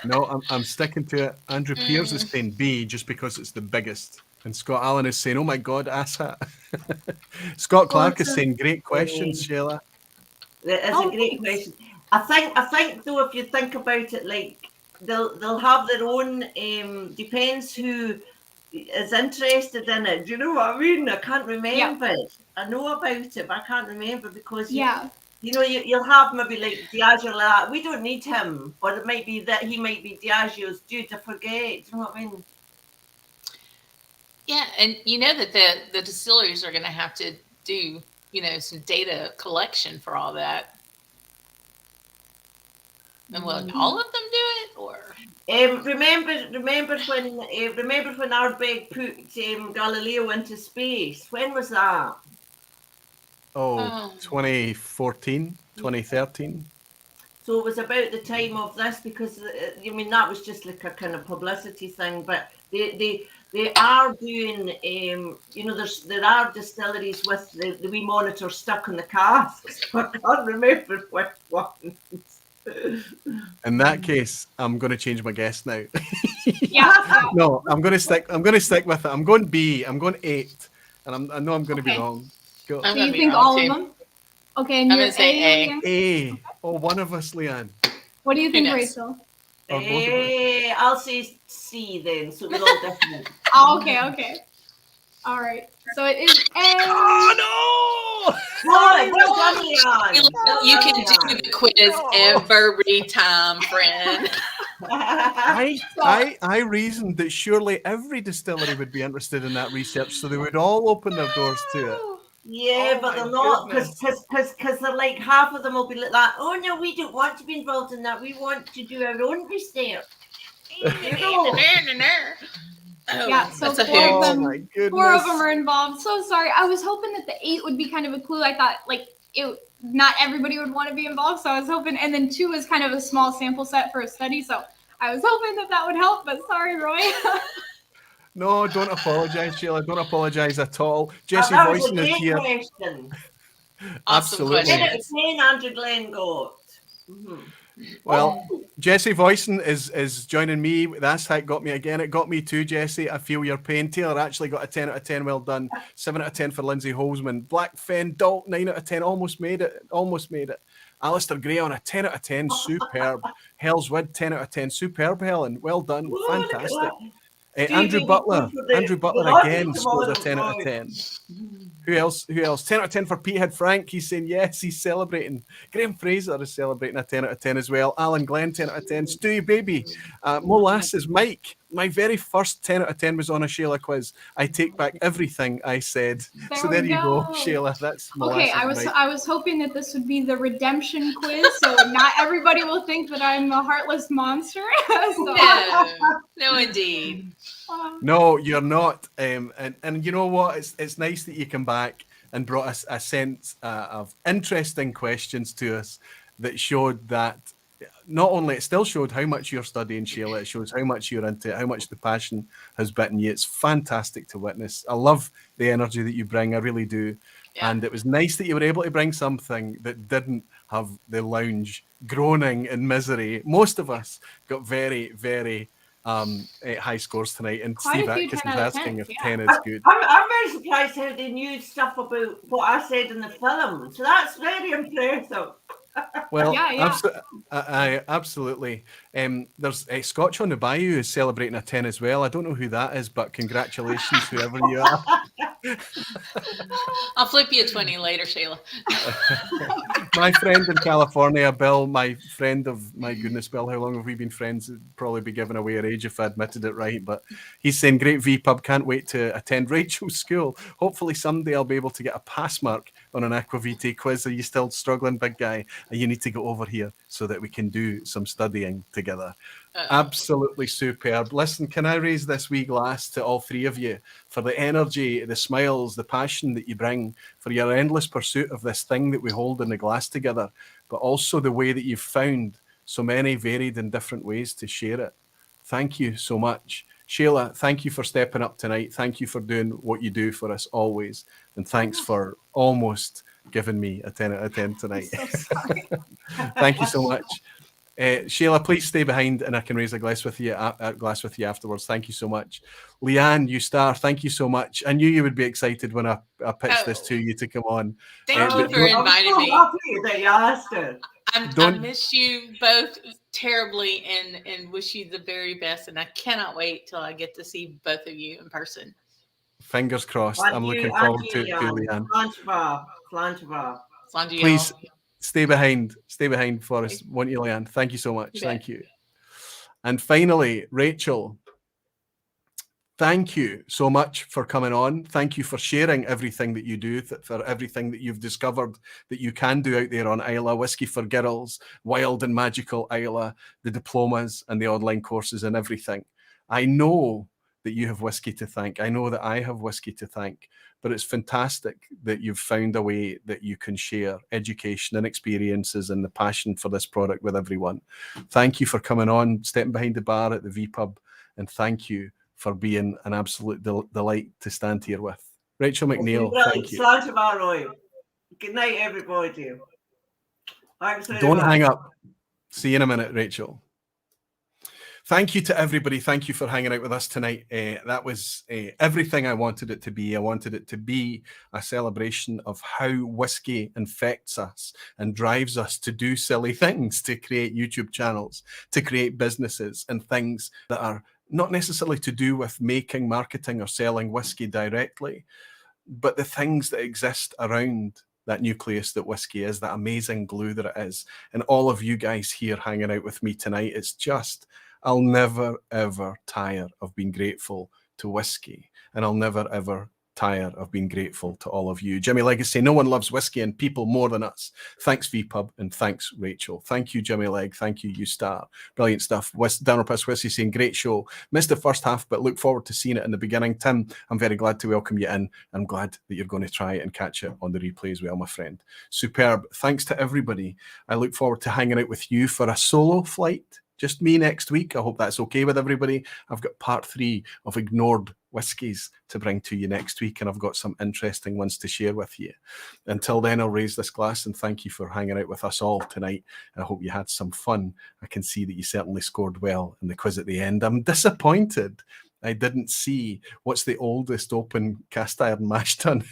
No, I'm sticking to it. Andrew Pears is saying B just because it's the biggest. And Scott Allen is saying, oh my God, asshat. Scott Clark is saying, great questions, Shayla. It's a great question. I think though, if you think about it, like they'll have their own, depends who is interested in it. Do you know what I mean? I can't remember it. I know about it, but I can't remember because you know, you'll have maybe like Diageo like that. We don't need him, or it might be that he might be Diageo's due to forget. Do you know what I mean? Yeah, and you know that the distilleries are going to have to do, you know, some data collection for all that. And will all of them do it, or? Remember when Ardbeg put Galileo into space? When was that? 2014, 2013. So it was about the time of this, because I mean that was just like a kind of publicity thing. But they are doing, you know, there are distilleries with the wee monitor stuck in the casks. I can't remember which ones. In that case, I'm going to change my guess now. Yeah. No, I'm going to stick with it. I'm going B. I'm going 8, and I know I'm going to be wrong. Go. So you think all of them? Okay, and I'm you're gonna say A. A. Oh, one of us, Leanne. What do you think, knows? Rachel? I'll say C then. So we're all different. Oh, okay. All right. So it is A. Oh no! Well done, Leon. You can do the quiz every time, friend. I reasoned that surely every distillery would be interested in that research, so they would all open their doors to it. Yeah, Oh but my they're not, goodness. because they're like, half of them will be like that. Oh no, we don't want to be involved in that. We want to do our own research. You know. Yeah, so that's a four hoot. of my them goodness. are involved. So sorry. I was hoping that the 8 would be kind of a clue. I thought like not everybody would want to be involved, so I was hoping. And then 2 is kind of a small sample set for a study, so I was hoping that would help. But sorry, Roy. No, don't apologise, Shayla. Don't apologise at all. Jesse That was a Voisin is great here. question. Awesome Absolutely. Ten out questions. of 10, Andrew Glenn got. Well, Jesse Voisin is joining me. That's how it got me again. It got me too, Jesse. I feel your pain. Taylor actually got a 10 out of 10. Well done. 7 out of 10 for Lindsay Holzman. Black Fen Dalt, 9 out of 10. Almost made it. Alistair Gray on a 10 out of 10. Superb. Hell's Wood, 10 out of 10. Superb, Helen. Well done. Whoa, look at Fantastic. that. Andrew Stevie, Butler. good for the- Andrew Butler the again audience scored a tomorrow. 10 out of 10. Who else? 10 out of 10 for Peathead Frank. He's saying yes, he's celebrating. Graham Fraser is celebrating a 10 out of 10 as well. Alan Glenn, 10 out of 10. Stewie Baby. Molasses Mike. My very first 10 out of 10 was on a Shayla quiz. I take back everything I said. So there you go, Shayla. That's Molasses Okay, Mike. I was hoping that this would be the redemption quiz, so not everybody will think that I'm a heartless monster. No, indeed. No, you're not. And you know what? It's nice that you come back and brought us a sense of interesting questions to us that showed that not only it still showed how much you're studying, Shayla, it shows how much you're into it, how much the passion has bitten you. It's fantastic to witness. I love the energy that you bring. I really do. Yeah. And it was nice that you were able to bring something that didn't have the lounge groaning in misery. Most of us got very, very high scores tonight, and Quite Steve a few Atkinson 10 is out of asking 10s, if yeah. 10 is good. I'm very surprised how they knew stuff about what I said in the film. So that's very impressive. Well, Yeah. I absolutely. There's Scotch on the Bayou is celebrating a 10 as well. I don't know who that is, but congratulations, whoever you are. I'll flip you a 20 later, Shayla. My friend in California, Bill, my friend of, my goodness, Bill, how long have we been friends? It'd probably be giving away our age if I admitted it right, but he's saying, great vPub, can't wait to attend Rachel's school. Hopefully someday I'll be able to get a pass mark on an Aquavitae quiz. Are you still struggling, big guy? You need to go over here so that we can do some studying together. Absolutely superb. Listen, can I raise this wee glass to all three of you for the energy, the smiles, the passion that you bring, for your endless pursuit of this thing that we hold in the glass together, but also the way that you've found so many varied and different ways to share it. Thank you so much. Shayla, thank you for stepping up tonight. Thank you for doing what you do for us always. And thanks for almost giving me a 10 out of 10 I'm tonight. so sorry. Thank you so much. Shayla, please stay behind and I can raise a glass with you afterwards. Thank you so much. Leanne, you star, thank you so much. I knew you would be excited when I pitched this to you to come on. Thank you for inviting me. I'm so happy that you asked her. I miss you both terribly and wish you the very best. And I cannot wait till I get to see both of you in person. Fingers crossed. I'm looking forward to it too, Leanne. Please stay behind for us, won't you, Leanne? Thank you so much. Thank you. And finally, Rachel, thank you so much for coming on. Thank you for sharing everything that you do, for everything that you've discovered that you can do out there on Islay, Whiskey for Girls, Wild and Magical Islay, the diplomas and the online courses and everything. I know that you have whiskey to thank. I know that I have whiskey to thank, but it's fantastic that you've found a way that you can share education and experiences and the passion for this product with everyone. Thank you for coming on, stepping behind the bar at the vPub, and thank you for being an absolute delight to stand here with. Rachel MacNeill, thank you. Good night, everybody. Don't hang up. See you in a minute, Rachel. Thank you to everybody. Thank you for hanging out with us tonight. That was everything I wanted it to be. I wanted it to be a celebration of how whiskey infects us and drives us to do silly things, to create YouTube channels, to create businesses and things that are not necessarily to do with making, marketing, or selling whiskey directly, but the things that exist around that nucleus that whiskey is, that amazing glue that it is. And all of you guys here hanging out with me tonight, it's just... I'll never, ever tire of being grateful to whiskey. And I'll never, ever tire of being grateful to all of you. Jimmy Legacy, no one loves whiskey and people more than us. Thanks, vPub, and thanks, Rachel. Thank you, Jimmy Leg. Thank you, you star. Brilliant stuff. Downers Whiskey saying, great show. Missed the first half, but look forward to seeing it in the beginning. Tim, I'm very glad to welcome you in. I'm glad that you're going to try and catch it on the replay as well, my friend. Superb. Thanks to everybody. I look forward to hanging out with you for a solo flight. Just me next week. I hope that's okay with everybody. I've got part 3 of Ignored Whiskies to bring to you next week, and I've got some interesting ones to share with you. Until then, I'll raise this glass and thank you for hanging out with us all tonight. I hope you had some fun. I can see that you certainly scored well in the quiz at the end. I'm disappointed I didn't see what's the oldest open cast iron mash tun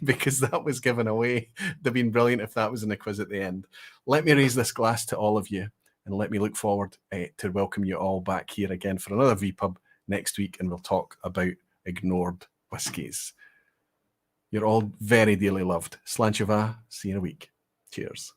because that was given away. It'd have been brilliant if that was in the quiz at the end. Let me raise this glass to all of you. And let me look forward to welcome you all back here again for another vPub next week, and we'll talk about ignored whiskies. You're all very dearly loved. Slán siva. See you in a week. Cheers.